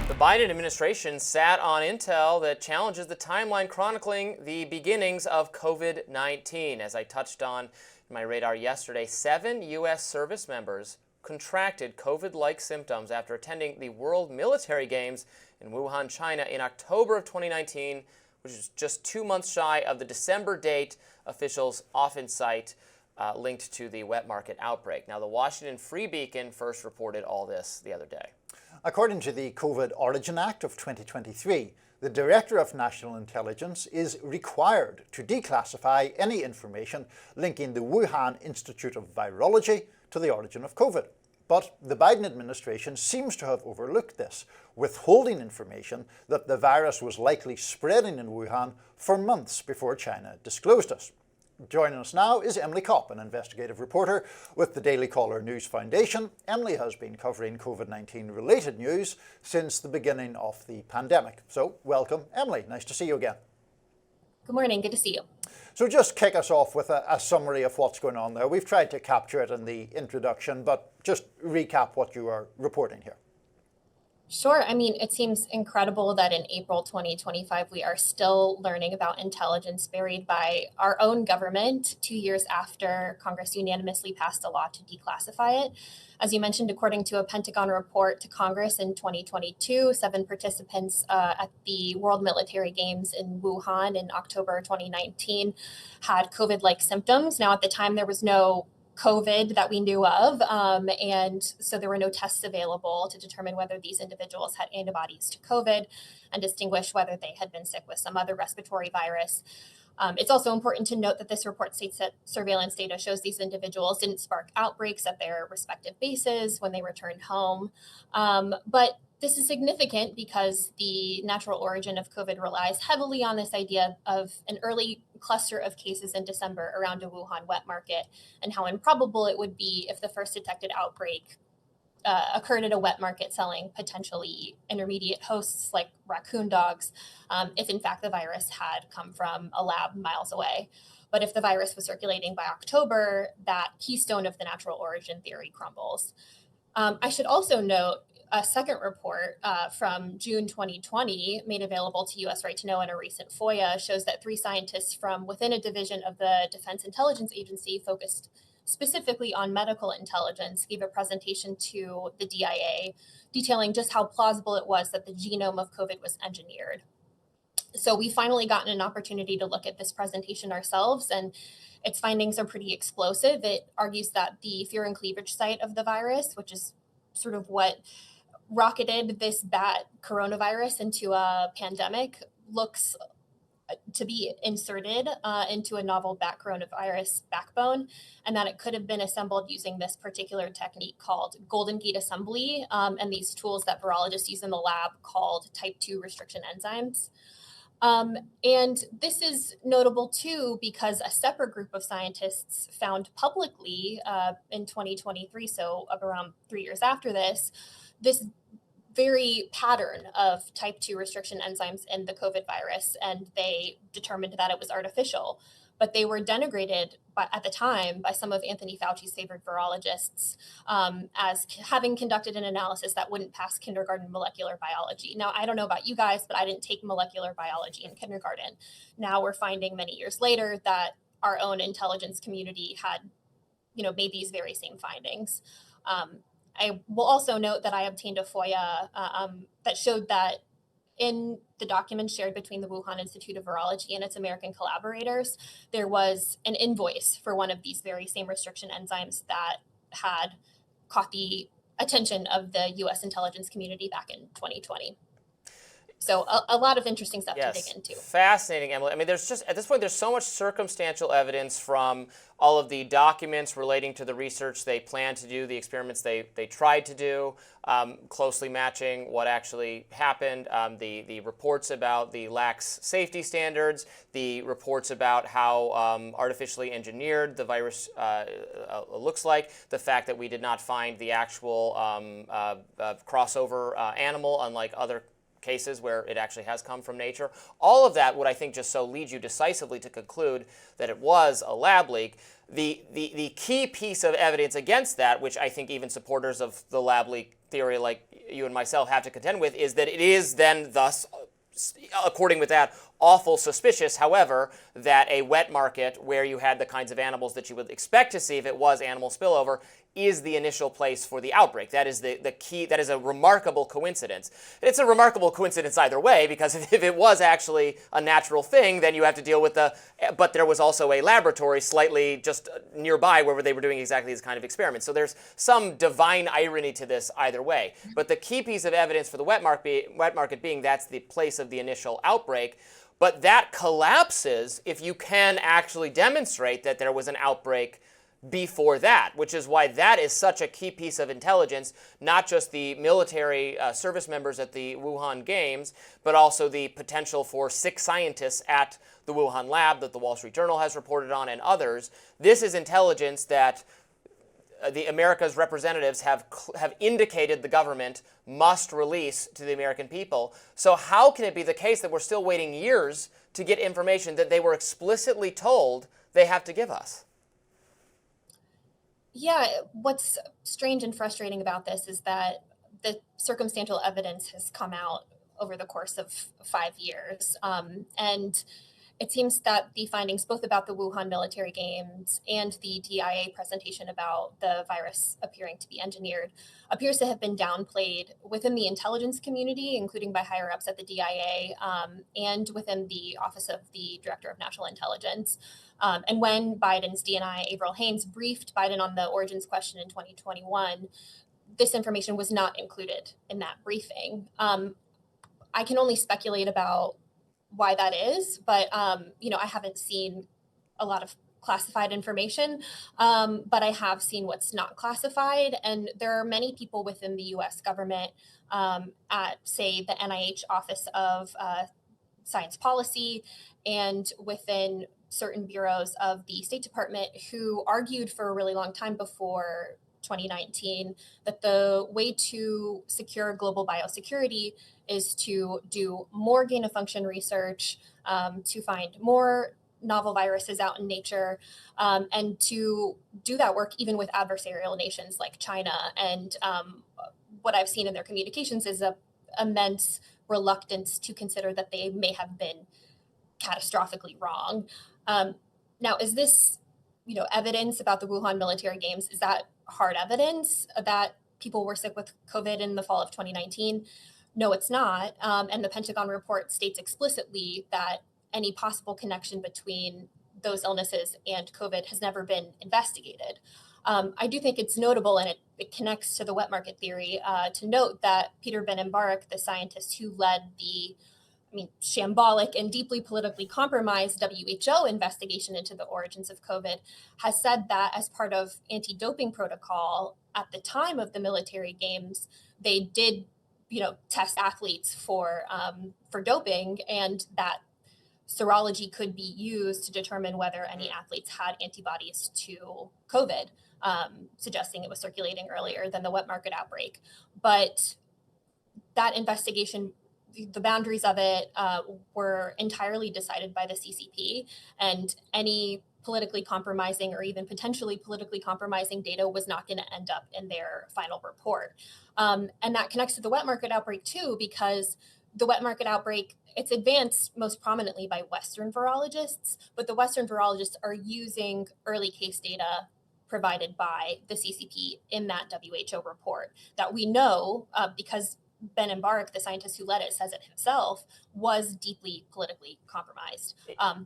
Speaker 1: The Biden administration sat on intel that challenges the timeline chronicling the beginnings of COVID-19. As I touched on in my radar yesterday, 7 U.S. service members contracted COVID-like symptoms after attending the World Military Games in Wuhan, China in October of 2019, which is just 2 months shy of the December date officials often cite linked to the wet market outbreak. Now, the Washington Free Beacon first reported all this the other day.
Speaker 2: According to the COVID Origin Act of 2023, the Director of National Intelligence is required to declassify any information linking the Wuhan Institute of Virology to the origin of COVID. But the Biden administration seems to have overlooked this, withholding information that the virus was likely spreading in Wuhan for months before China disclosed it. Joining us now is Emily Kopp, an investigative reporter with the Daily Caller News Foundation. Emily has been covering COVID-19 related news since the beginning of the pandemic. So welcome, Emily. Nice to see you again.
Speaker 13: Good morning. Good to see you.
Speaker 2: So just kick us off with a summary of what's going on there. We've tried to capture it in the introduction, but just recap what you are reporting here.
Speaker 13: Sure. I mean, it seems incredible that in April 2025, we are still learning about intelligence buried by our own government 2 years after Congress unanimously passed a law to declassify it. As you mentioned, according to a Pentagon report to Congress in 2022, 7 participants at the World Military Games in Wuhan in October 2019 had COVID-like symptoms. Now, at the time, there was no COVID that we knew of. And so there were no tests available to determine whether these individuals had antibodies to COVID and distinguish whether they had been sick with some other respiratory virus. It's also important to note that this report states that surveillance data shows these individuals didn't spark outbreaks at their respective bases when they returned home. But this is significant because the natural origin of COVID relies heavily on this idea of an early cluster of cases in December around a Wuhan wet market, and how improbable it would be if the first detected outbreak occurred at a wet market selling potentially intermediate hosts like raccoon dogs, if in fact the virus had come from a lab miles away. But if the virus was circulating by October, that keystone of the natural origin theory crumbles. I should also note a second report from June 2020 made available to U.S. Right to Know in a recent FOIA shows that 3 scientists from within a division of the Defense Intelligence Agency focused specifically on medical intelligence gave a presentation to the DIA detailing just how plausible it was that the genome of COVID was engineered. So we finally gotten an opportunity to look at this presentation ourselves, and its findings are pretty explosive. It argues that the fear and cleavage site of the virus, which is sort of what rocketed this bat coronavirus into a pandemic, looks to be inserted into a novel bat coronavirus backbone, and that it could have been assembled using this particular technique called Golden Gate assembly, and these tools that virologists use in the lab called type 2 restriction enzymes. And this is notable too because a separate group of scientists found publicly in 2023, so around 3 years after this very pattern of type 2 restriction enzymes in the COVID virus, and they determined that it was artificial. But they were denigrated at the time by some of Anthony Fauci's favorite virologists as having conducted an analysis that wouldn't pass kindergarten molecular biology. Now, I don't know about you guys, but I didn't take molecular biology in kindergarten. Now we're finding many years later that our own intelligence community had, made these very same findings. I will also note that I obtained a FOIA that showed that in the documents shared between the Wuhan Institute of Virology and its American collaborators, there was an invoice for one of these very same restriction enzymes that had caught the attention of the U.S. intelligence community back in 2020. So a lot of interesting stuff to dig into.
Speaker 1: Fascinating, Emily. I mean, there's just, at this point, there's so much circumstantial evidence from all of the documents relating to the research they planned to do, the experiments they tried to do, closely matching what actually happened, the reports about the lax safety standards, the reports about how artificially engineered the virus looks like, the fact that we did not find the actual crossover animal, unlike other cases where it actually has come from nature. All of that would, I think, just so lead you decisively to conclude that it was a lab leak. The key piece of evidence against that, which I think even supporters of the lab leak theory like you and myself have to contend with, is that it is then thus, according with that, awful suspicious, however, that a wet market where you had the kinds of animals that you would expect to see if it was animal spillover is the initial place for the outbreak. That is the key. That is a remarkable coincidence. It's a remarkable coincidence either way, because if it was actually a natural thing, then you have to deal with but there was also a laboratory slightly just nearby where they were doing exactly this kind of experiment. So there's some divine irony to this either way. But the key piece of evidence for the wet market being that's the place of the initial outbreak. But that collapses if you can actually demonstrate that there was an outbreak before that, which is why that is such a key piece of intelligence, not just the military service members at the Wuhan Games, but also the potential for 6 scientists at the Wuhan lab that the Wall Street Journal has reported on and others. This is intelligence that the America's representatives have indicated the government must release to the American people. So how can it be the case that we're still waiting years to get information that they were explicitly told they have to give us?
Speaker 13: Yeah, what's strange and frustrating about this is that the circumstantial evidence has come out over the course of 5 years. And it seems that the findings both about the Wuhan military games and the DIA presentation about the virus appearing to be engineered appears to have been downplayed within the intelligence community, including by higher ups at the DIA and within the Office of the Director of National Intelligence. And when Biden's DNI, Avril Haines, briefed Biden on the origins question in 2021, this information was not included in that briefing. I can only speculate about why that is, but I haven't seen a lot of classified information, but I have seen what's not classified. And there are many people within the U.S. government at, say, the NIH Office of Science Policy and within certain bureaus of the State Department who argued for a really long time before 2019 that the way to secure global biosecurity is to do more gain-of-function research, to find more novel viruses out in nature, and to do that work even with adversarial nations like China. And what I've seen in their communications is an immense reluctance to consider that they may have been catastrophically wrong. Now, is this, evidence about the Wuhan military games, is that hard evidence that people were sick with COVID in the fall of 2019? No, it's not. And the Pentagon report states explicitly that any possible connection between those illnesses and COVID has never been investigated. I do think it's notable, and it connects to the wet market theory, to note that Peter Navarro, the scientist who led the shambolic and deeply politically compromised WHO investigation into the origins of COVID, has said that as part of anti-doping protocol at the time of the military games, they did, test athletes for doping, and that serology could be used to determine whether any athletes had antibodies to COVID, suggesting it was circulating earlier than the wet market outbreak. But that investigation, the boundaries of it were entirely decided by the CCP, and any politically compromising or even potentially politically compromising data was not going to end up in their final report. And that connects to the wet market outbreak too, because the wet market outbreak, it's advanced most prominently by Western virologists, but the Western virologists are using early case data provided by the CCP in that WHO report that we know, because Navarro, the scientist who led it, says it himself, was deeply politically compromised.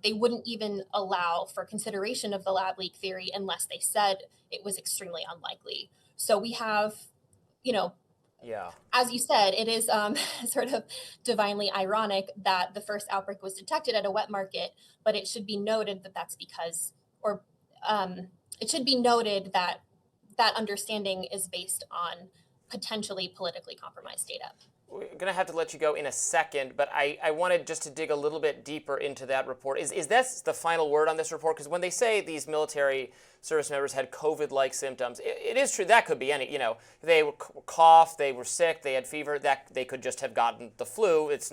Speaker 13: They wouldn't even allow for consideration of the lab leak theory unless they said it was extremely unlikely. So we have,
Speaker 1: Yeah.
Speaker 13: As you said, it is sort of divinely ironic that the first outbreak was detected at a wet market, but it should be noted that that's because, or it should be noted that that understanding is based on potentially politically compromised data.
Speaker 1: We're going to have to let you go in a second, but I wanted just to dig a little bit deeper into that report. Is that the final word on this report? Because when they say these military service members had COVID-like symptoms, it is true. That could be any, they were cough, they were sick, they had fever, that they could just have gotten the flu. It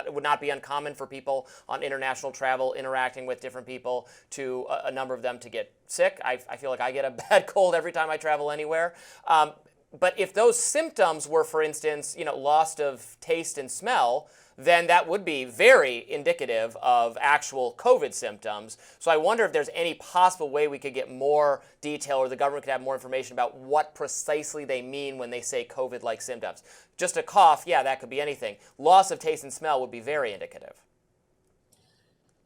Speaker 1: would not be uncommon for people on international travel interacting with different people to a number of them to get sick. I feel like I get a bad cold every time I travel anywhere. But if those symptoms were, for instance, loss of taste and smell, then that would be very indicative of actual COVID symptoms. So I wonder if there's any possible way we could get more detail, or the government could have more information about what precisely they mean when they say COVID-like symptoms. Just a cough, yeah, that could be anything. Loss of taste and smell would be very indicative.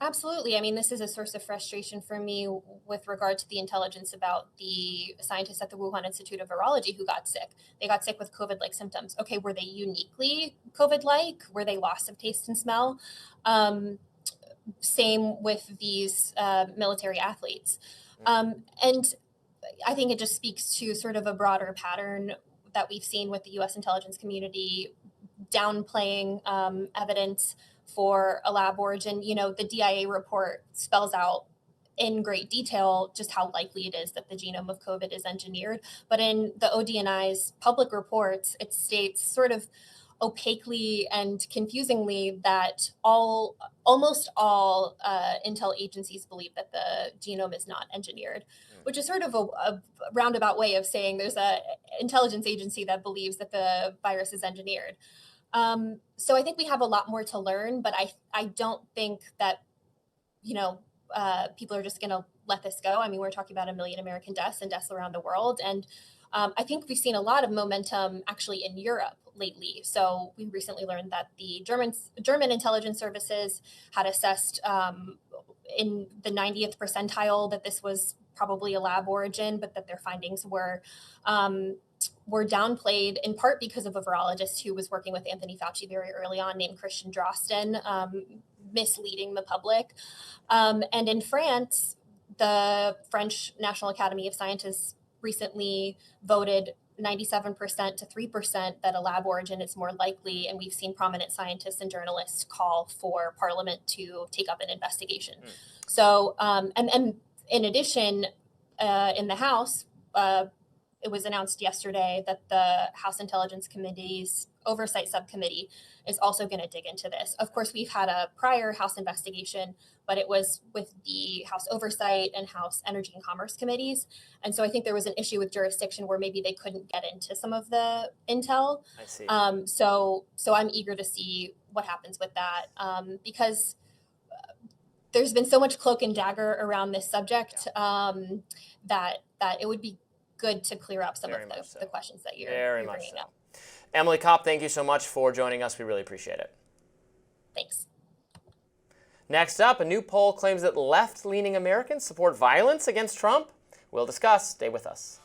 Speaker 13: Absolutely. I mean, this is a source of frustration for me with regard to the intelligence about the scientists at the Wuhan Institute of Virology who got sick. They got sick with COVID-like symptoms. Okay, were they uniquely COVID-like? Were they loss of taste and smell? Same with these military athletes. And I think it just speaks to sort of a broader pattern that we've seen with the U.S. intelligence community downplaying evidence for a lab origin. The DIA report spells out in great detail just how likely it is that the genome of COVID is engineered. But in the ODNI's public reports, it states sort of opaquely and confusingly that almost all intel agencies believe that the genome is not engineered, which is sort of a roundabout way of saying there's an intelligence agency that believes that the virus is engineered. So I think we have a lot more to learn, but I don't think that, people are just going to let this go. I mean, we're talking about 1 million American deaths and deaths around the world. And I think we've seen a lot of momentum actually in Europe lately. So we recently learned that the German intelligence services had assessed in the 90th percentile that this was probably a lab origin, but that their findings were downplayed in part because of a virologist who was working with Anthony Fauci very early on named Christian Drosten, misleading the public. And in France, the French National Academy of Scientists recently voted 97% to 3% that a lab origin is more likely. And we've seen prominent scientists and journalists call for Parliament to take up an investigation. So, and in addition, in the House, it was announced yesterday that the House Intelligence Committee's Oversight Subcommittee is also going to dig into this. Of course, we've had a prior House investigation, but it was with the House Oversight and House Energy and Commerce Committees. And so I think there was an issue with jurisdiction where maybe they couldn't get into some of the intel.
Speaker 1: I see.
Speaker 13: So I'm eager to see what happens with that because there's been so much cloak and dagger around this subject that it would be good to clear up some of the questions that you're bringing up.
Speaker 1: Emily Kopp, thank you so much for joining us. We really appreciate it.
Speaker 13: Thanks.
Speaker 1: Next up, a new poll claims that left-leaning Americans support violence against Trump. We'll discuss. Stay with us.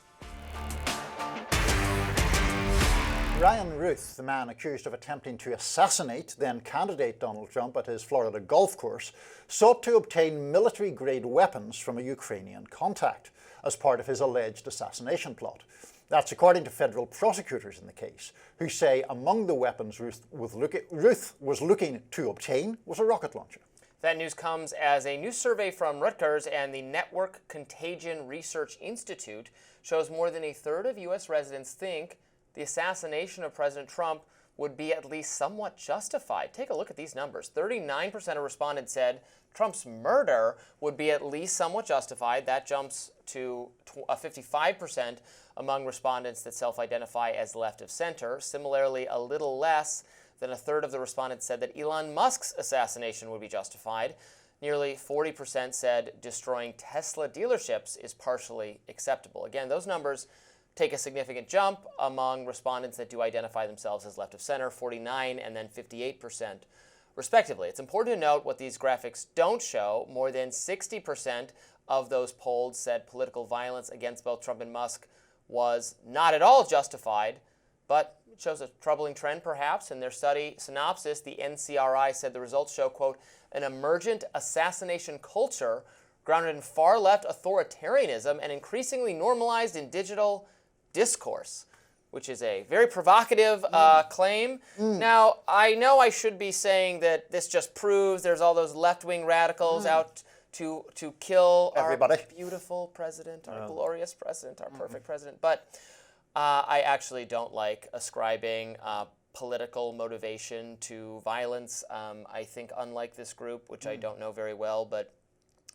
Speaker 2: Ryan Ruth, the man accused of attempting to assassinate then-candidate Donald Trump at his Florida golf course, sought to obtain military-grade weapons from a Ukrainian contact as part of his alleged assassination plot. That's according to federal prosecutors in the case, who say among the weapons Ruth was looking to obtain was a rocket launcher.
Speaker 1: That news comes as a new survey from Rutgers and the Network Contagion Research Institute shows more than a third of U.S. residents think the assassination of President Trump would be at least somewhat justified. Take a look at these numbers. 39% of respondents said Trump's murder would be at least somewhat justified. That jumps to 55% among respondents that self-identify as left of center. Similarly, a little less than a third of the respondents said that Elon Musk's assassination would be justified. Nearly 40% said destroying Tesla dealerships is partially acceptable. Again, those numbers take a significant jump among respondents that do identify themselves as left of center, 49 and then 58% respectively. It's important to note what these graphics don't show. More than 60% of those polled said political violence against both Trump and Musk was not at all justified. but it shows a troubling trend, perhaps. In their study synopsis, the NCRI said the results show, quote, an emergent assassination culture grounded in far-left authoritarianism and increasingly normalized in digital discourse, which is a very provocative claim. Now, I know I should be saying that this just proves there's all those left-wing radicals out to kill
Speaker 2: everybody.
Speaker 1: Our beautiful president, our glorious president, our perfect president. But I actually don't like ascribing political motivation to violence. I think unlike this group, which I don't know very well, but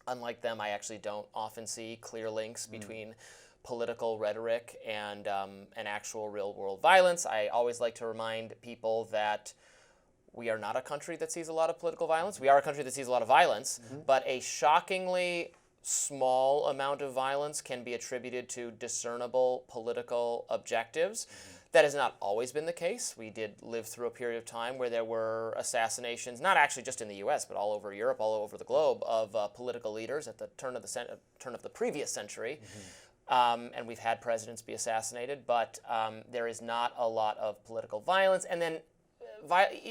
Speaker 1: unlike them, I actually don't often see clear links between political rhetoric and actual real-world violence. I always like to remind people that we are not a country that sees a lot of political violence. We are a country that sees a lot of violence, but a shockingly small amount of violence can be attributed to discernible political objectives. That has not always been the case. We did live through a period of time where there were assassinations, not actually just in the U.S., but all over Europe, all over the globe, of political leaders at the turn of the previous century. And we've had presidents be assassinated, but there is not a lot of political violence. And then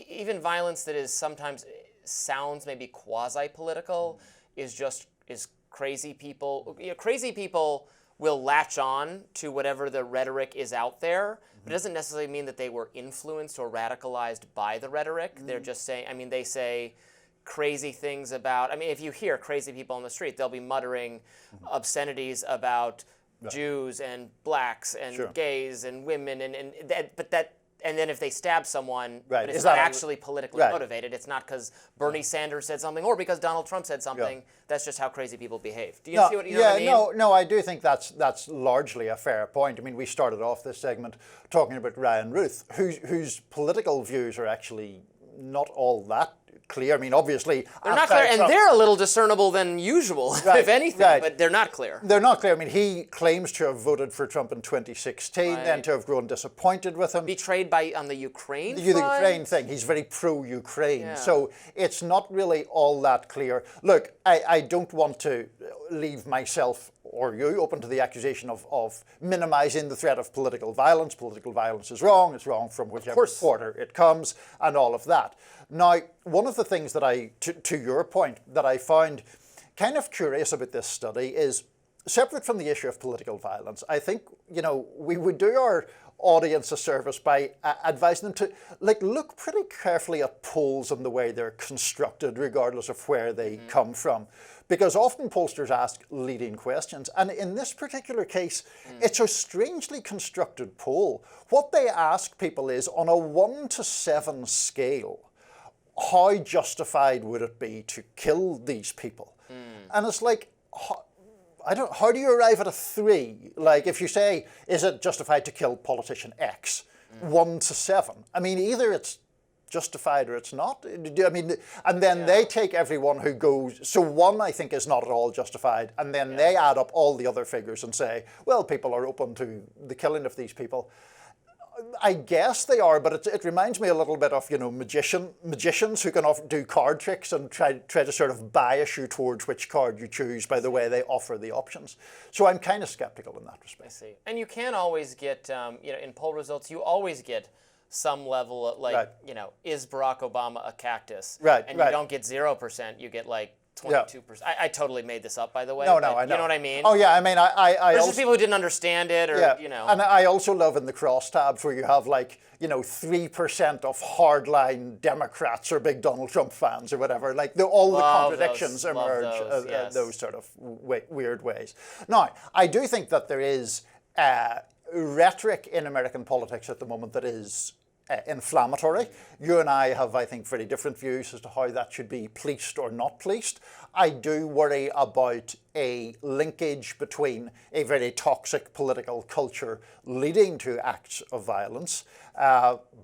Speaker 1: even violence that is sometimes sounds maybe quasi-political is crazy people. Crazy people will latch on to whatever the rhetoric is out there, but it doesn't necessarily mean that they were influenced or radicalized by the rhetoric. They're just saying, they say crazy things about, if you hear crazy people on the street, they'll be muttering obscenities about Jews and blacks and gays and women, and then if they stab someone, but it's not actually politically motivated. It's not because Bernie Sanders said something or because Donald Trump said something. That's just how crazy people behave. Do you see what I mean?
Speaker 2: No, I do think that's largely a fair point. We started off this segment talking about Ryan Ruth, whose political views are actually not all that clear. Obviously
Speaker 1: they're not clear, and they're a little discernible than usual, if anything. But they're not clear.
Speaker 2: They're not clear. He claims to have voted for Trump in 2016, then to have grown disappointed with him.
Speaker 1: Betrayed on the Ukraine front?
Speaker 2: The Ukraine thing. He's very pro-Ukraine, so it's not really all that clear. Look, I don't want to leave myself or you open to the accusation of minimizing the threat of political violence. Political violence is wrong. It's wrong from whichever quarter it comes, and all of that. Now, one of the things that to your point, that I found kind of curious about this study is, separate from the issue of political violence, I think, we would do our audience a service by advising them to look pretty carefully at polls and the way they're constructed, regardless of where they come from. Because often pollsters ask leading questions. And in this particular case, it's a strangely constructed poll. What they ask people is, on a 1 to 7 scale, how justified would it be to kill these people? And it's like, how do you arrive at a 3? If you say, is it justified to kill politician X? 1 to 7. Either it's justified or it's not. And then they take everyone who goes, so 1 I think is not at all justified, and then they add up all the other figures and say, well, people are open to the killing of these people. I guess they are, but it reminds me a little bit of magicians who can often do card tricks and try to sort of bias you towards which card you choose by the way they offer the options. So I'm kind of skeptical in that respect.
Speaker 1: I see. And you can always get, in poll results, you always get some level of is Barack Obama a cactus?
Speaker 2: Right.
Speaker 1: And you don't get 0%, you get 22%. I totally made this up, by the way.
Speaker 2: No, I know.
Speaker 1: You know what I mean?
Speaker 2: Oh, yeah, I
Speaker 1: There's just people who didn't understand it, or,
Speaker 2: And I also love in the crosstabs where you have 3% of hardline Democrats are big Donald Trump fans or whatever. All the contradictions emerge those sort of weird ways. Now, I do think that there is rhetoric in American politics at the moment that is inflammatory. You and I have, I think, very different views as to how that should be policed or not policed. I do worry about a linkage between a very toxic political culture leading to acts of violence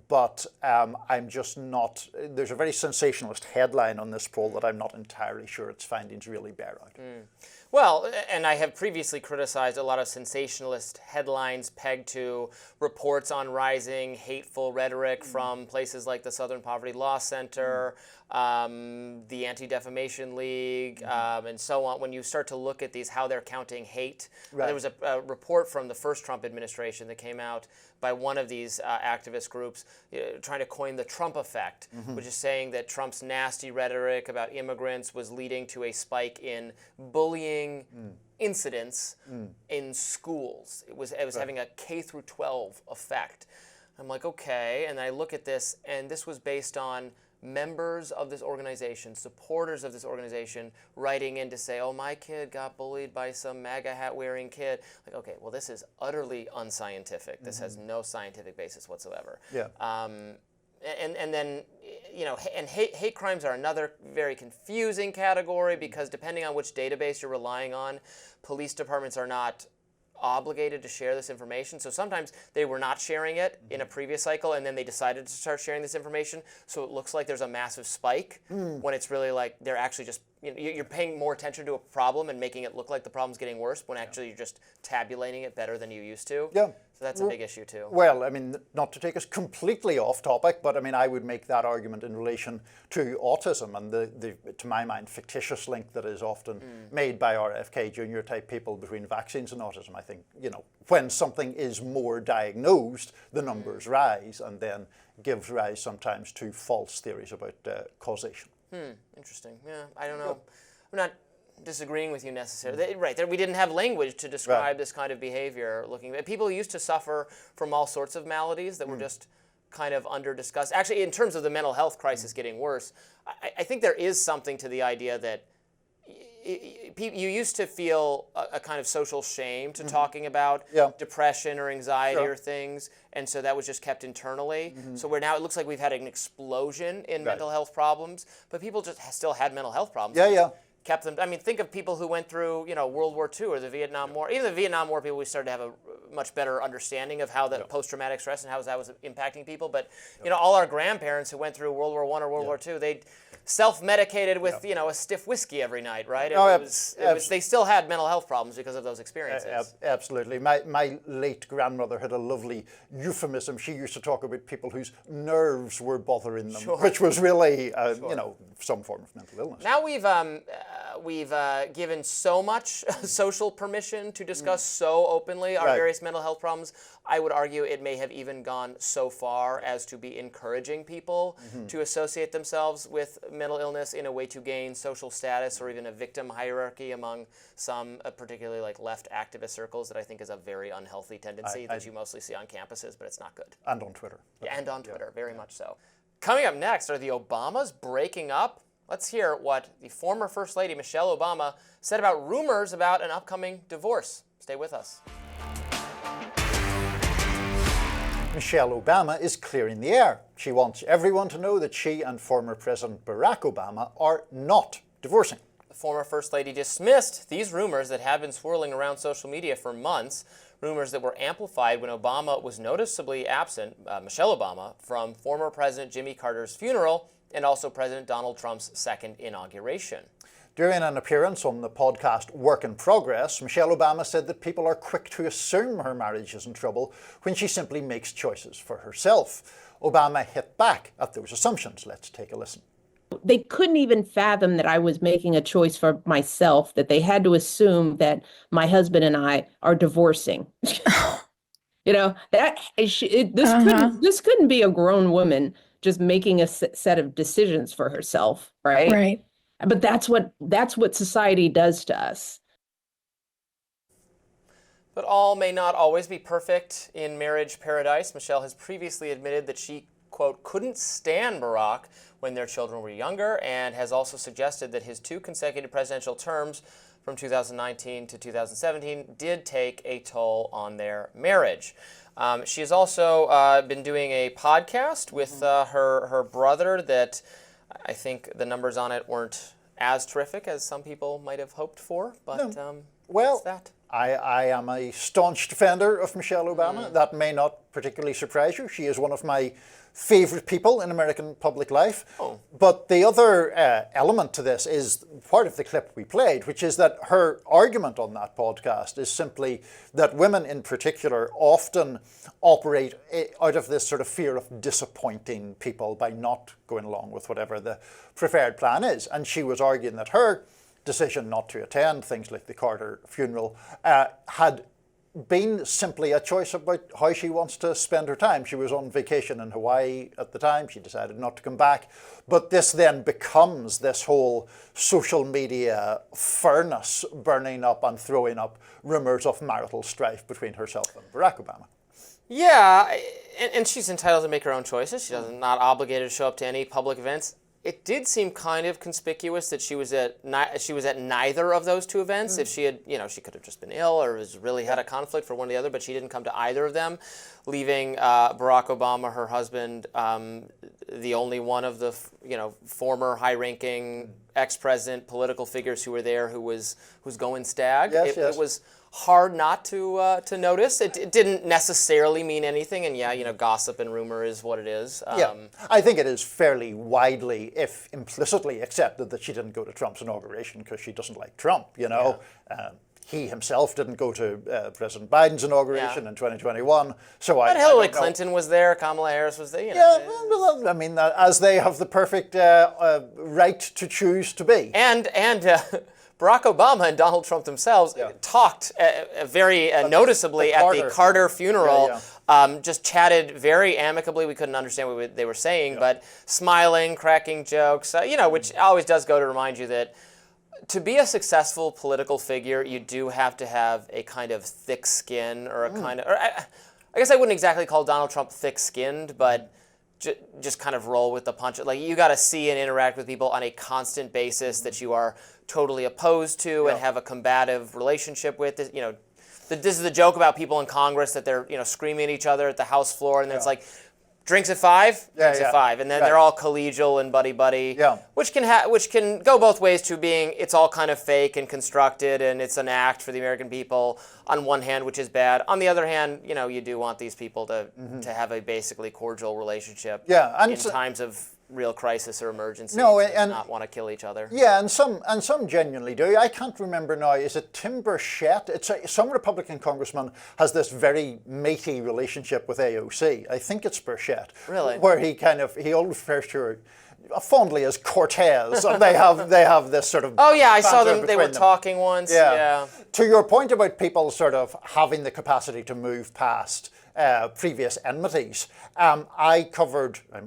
Speaker 2: But I'm just not, there's a very sensationalist headline on this poll that I'm not entirely sure its findings really bear out.
Speaker 1: Well, and I have previously criticized a lot of sensationalist headlines pegged to reports on rising hateful rhetoric from places like the Southern Poverty Law Center, the Anti-Defamation League, and so on. When you start to look at these, how they're counting hate, there was a report from the first Trump administration that came out by one of these activist groups trying to coin the Trump effect, which is saying that Trump's nasty rhetoric about immigrants was leading to a spike in bullying incidents in schools. It was having a K through 12 effect. I'm like, okay, and I look at this, and this was based on members of this organization, supporters of this organization, writing in to say, oh, my kid got bullied by some MAGA hat wearing kid. Like, okay, well, this is utterly unscientific. This has no scientific basis whatsoever.
Speaker 2: Yeah.
Speaker 1: And then, you know, and hate crimes are another very confusing category because depending on which database you're relying on, police departments are not obligated to share this information. So sometimes they were not sharing it in a previous cycle and then they decided to start sharing this information. So it looks like there's a massive spike when it's really like they're actually just, you know, you're paying more attention to a problem and making it look like the problem's getting worse when actually you're just tabulating it better than you used to.
Speaker 2: Yeah.
Speaker 1: So that's a big issue too.
Speaker 2: Well, I mean, not to take us completely off topic, but I mean, I would make that argument in relation to autism and the to my mind, fictitious link that is often made by RFK Jr. type people between vaccines and autism. I think, you know, when something is more diagnosed, the numbers rise and then gives rise sometimes to false theories about causation.
Speaker 1: Interesting. Yeah, I don't know. I'm not disagreeing with you necessarily. Right, we didn't have language to describe this kind of behavior. People used to suffer from all sorts of maladies that were just kind of under-discussed. Actually, in terms of the mental health crisis getting worse, I think there is something to the idea that you used to feel a kind of social shame to talking about depression or anxiety or things, and so that was just kept internally. So we're now, it looks like we've had an explosion in mental health problems, but people just still had mental health problems. Kept them. I mean, think of people who went through, you know, World War II or the Vietnam War. Even the Vietnam War people, we started to have a much better understanding of how the post-traumatic stress and how that was impacting people. But you know, all our grandparents who went through World War I or World War II, they self-medicated with you know, a stiff whiskey every night, right? They still had mental health problems because of those experiences.
Speaker 2: Absolutely. My late grandmother had a lovely euphemism. She used to talk about people whose nerves were bothering them, which was really, you know, some form of mental illness.
Speaker 1: Now we've given so much social permission to discuss so openly our various mental health problems. I would argue it may have even gone so far as to be encouraging people to associate themselves with mental illness in a way to gain social status or even a victim hierarchy among some particularly like left activist circles that I think is a very unhealthy tendency that you mostly see on campuses, but it's not good.
Speaker 2: And on Twitter.
Speaker 1: Yeah, and on Twitter, very much so. Coming up next, are the Obamas breaking up? Let's hear what the former First Lady Michelle Obama said about rumors about an upcoming divorce. Stay with us.
Speaker 2: Michelle Obama is clearing the air. She wants everyone to know that she and former President Barack Obama are not divorcing.
Speaker 1: The former First Lady dismissed these rumors that have been swirling around social media for months, rumors that were amplified when Obama was noticeably absent, Michelle Obama, from former President Jimmy Carter's funeral and also President Donald Trump's second inauguration.
Speaker 2: During an appearance on the podcast Work in Progress, Michelle Obama said that people are quick to assume her marriage is in trouble when she simply makes choices for herself. Obama hit back at those assumptions. Let's take a listen.
Speaker 14: They couldn't even fathom that I was making a choice for myself, that they had to assume that my husband and I are divorcing. You know, this couldn't be a grown woman just making a set of decisions for herself, right?
Speaker 15: Right.
Speaker 14: But that's what society does to us.
Speaker 1: But all may not always be perfect in marriage paradise. Michelle has previously admitted that she, quote, couldn't stand Barack when their children were younger, and has also suggested that his 2 consecutive presidential terms from 2019 to 2017 did take a toll on their marriage. She has also been doing a podcast with her brother that I think the numbers on it weren't as terrific as some people might have hoped for, but
Speaker 2: well,
Speaker 1: that's that.
Speaker 2: I am a staunch defender of Michelle Obama. That may not particularly surprise you. She is one of my favorite people in American public life.
Speaker 1: Oh.
Speaker 2: But the other element to this is part of the clip we played, which is that her argument on that podcast is simply that women in particular often operate out of this sort of fear of disappointing people by not going along with whatever the preferred plan is. And she was arguing that her decision not to attend things like the Carter funeral had been simply a choice about how she wants to spend her time. She was on vacation in Hawaii at the time. She decided not to come back. But this then becomes this whole social media furnace burning up and throwing up rumors of marital strife between herself and Barack Obama.
Speaker 1: Yeah, and she's entitled to make her own choices. She's not obligated to show up to any public events. It did seem kind of conspicuous that she was at neither of those two events. If she had, she could have just been ill or really had a conflict for one or the other, but she didn't come to either of them, leaving Barack Obama, her husband, the only one of the former high-ranking ex-president political figures who were there who was going stag.
Speaker 2: Yes,
Speaker 1: It was hard not to notice. It didn't necessarily mean anything, and gossip and rumor is what it is.
Speaker 2: I think it is fairly widely, if implicitly, accepted that she didn't go to Trump's inauguration because she doesn't like Trump. He himself didn't go to President Biden's inauguration in 2021.
Speaker 1: But Hillary Clinton was there, Kamala Harris was there.
Speaker 2: Well, I mean, as they have the perfect right to choose to be.
Speaker 1: And Barack Obama and Donald Trump themselves talked very noticeably at the Carter funeral, just chatted very amicably. We couldn't understand what they were saying, but smiling, cracking jokes, which always does go to remind you that to be a successful political figure, you do have to have a kind of thick skin or a kind of, I guess I wouldn't exactly call Donald Trump thick-skinned, but just kind of roll with the punch. Like, you got to see and interact with people on a constant basis that you are totally opposed to and have a combative relationship with. This is the joke about people in Congress that they're screaming at each other at the House floor, and then it's like, drinks at 5, drinks at 5, and then they're all collegial and buddy, which can go both ways to being it's all kind of fake and constructed and it's an act for the American people on one hand, which is bad. On the other hand, you do want these people to have a basically cordial relationship in times of real crisis or emergency. And not want to kill each other.
Speaker 2: Yeah, and some genuinely do. I can't remember now. Is it Tim Burchett? Some Republican congressman has this very matey relationship with AOC. I think it's Burchett.
Speaker 1: Really?
Speaker 2: Where he always refers to her fondly as Cortez, and they have this sort of.
Speaker 1: Oh yeah, I saw them. They were talking once. Yeah.
Speaker 2: To your point about people sort of having the capacity to move past previous enmities, I'm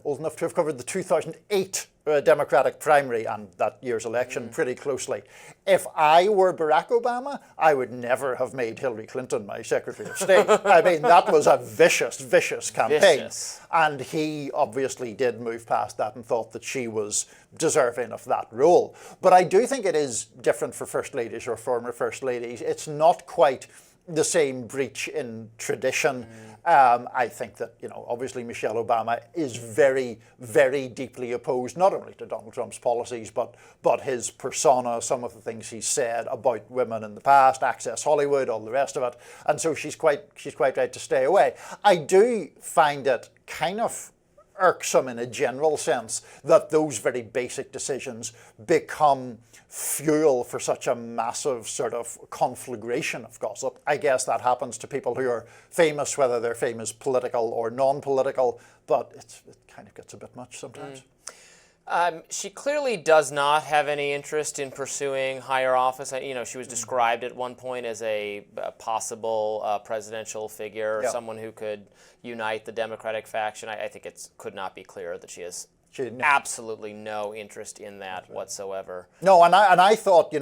Speaker 2: old enough to have covered the 2008 Democratic primary and that year's election pretty closely. If I were Barack Obama, I would never have made Hillary Clinton my Secretary of State. I mean, that was a vicious campaign. And he obviously did move past that and thought that she was deserving of that role. But I do think it is different for First Ladies or former First Ladies. It's not quite the same breach in tradition. I think that, obviously Michelle Obama is very, very deeply opposed, not only to Donald Trump's policies, but his persona, some of the things he's said about women in the past, Access Hollywood, all the rest of it. And so she's quite right to stay away. I do find it kind of irksome in a general sense that those very basic decisions become fuel for such a massive sort of conflagration of gossip. I guess that happens to people who are famous, whether they're famous political or non-political, but it kind of gets a bit much sometimes.
Speaker 1: She clearly does not have any interest in pursuing higher office. She was described at one point as a possible presidential figure, someone who could unite the Democratic faction. I think it could not be clearer that she has absolutely no interest in that whatsoever.
Speaker 2: No, and I thought,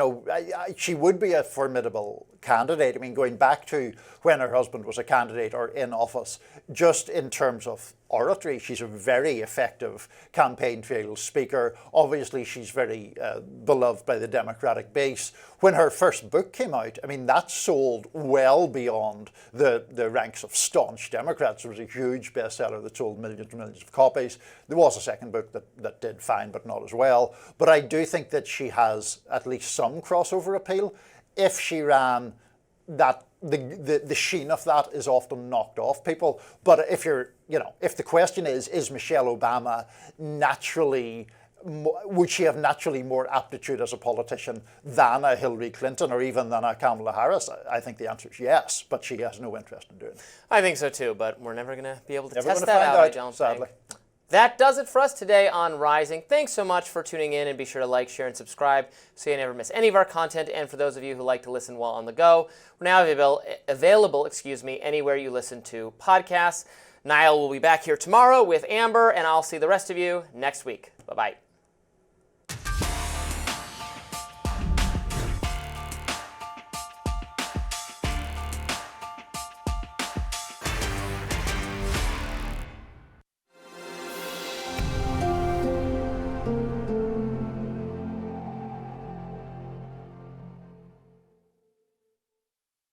Speaker 2: she would be a formidable candidate. I mean, going back to when her husband was a candidate or in office, just in terms of oratory, she's a very effective campaign trail speaker. Obviously, she's very beloved by the Democratic base. When her first book came out, I mean, that sold well beyond the ranks of staunch Democrats. It was a huge bestseller that sold millions and millions of copies. There was a second book that did fine, but not as well. But I do think that she has at least some crossover appeal. If she ran that the sheen of that is often knocked off people. But if the question is Michelle Obama naturally, would she have naturally more aptitude as a politician than a Hillary Clinton or even than a Kamala Harris? I think the answer is yes, but she has no interest in doing it.
Speaker 1: I think so too, but we're never going to be able to
Speaker 2: Never
Speaker 1: test
Speaker 2: gonna
Speaker 1: that
Speaker 2: find
Speaker 1: out, I
Speaker 2: out,
Speaker 1: don't
Speaker 2: sadly.
Speaker 1: think. That does it for us today on Rising. Thanks so much for tuning in, and be sure to like, share, and subscribe so you never miss any of our content. And for those of you who like to listen while on the go, we're now available anywhere you listen to podcasts. Niall will be back here tomorrow with Amber, and I'll see the rest of you next week. Bye-bye.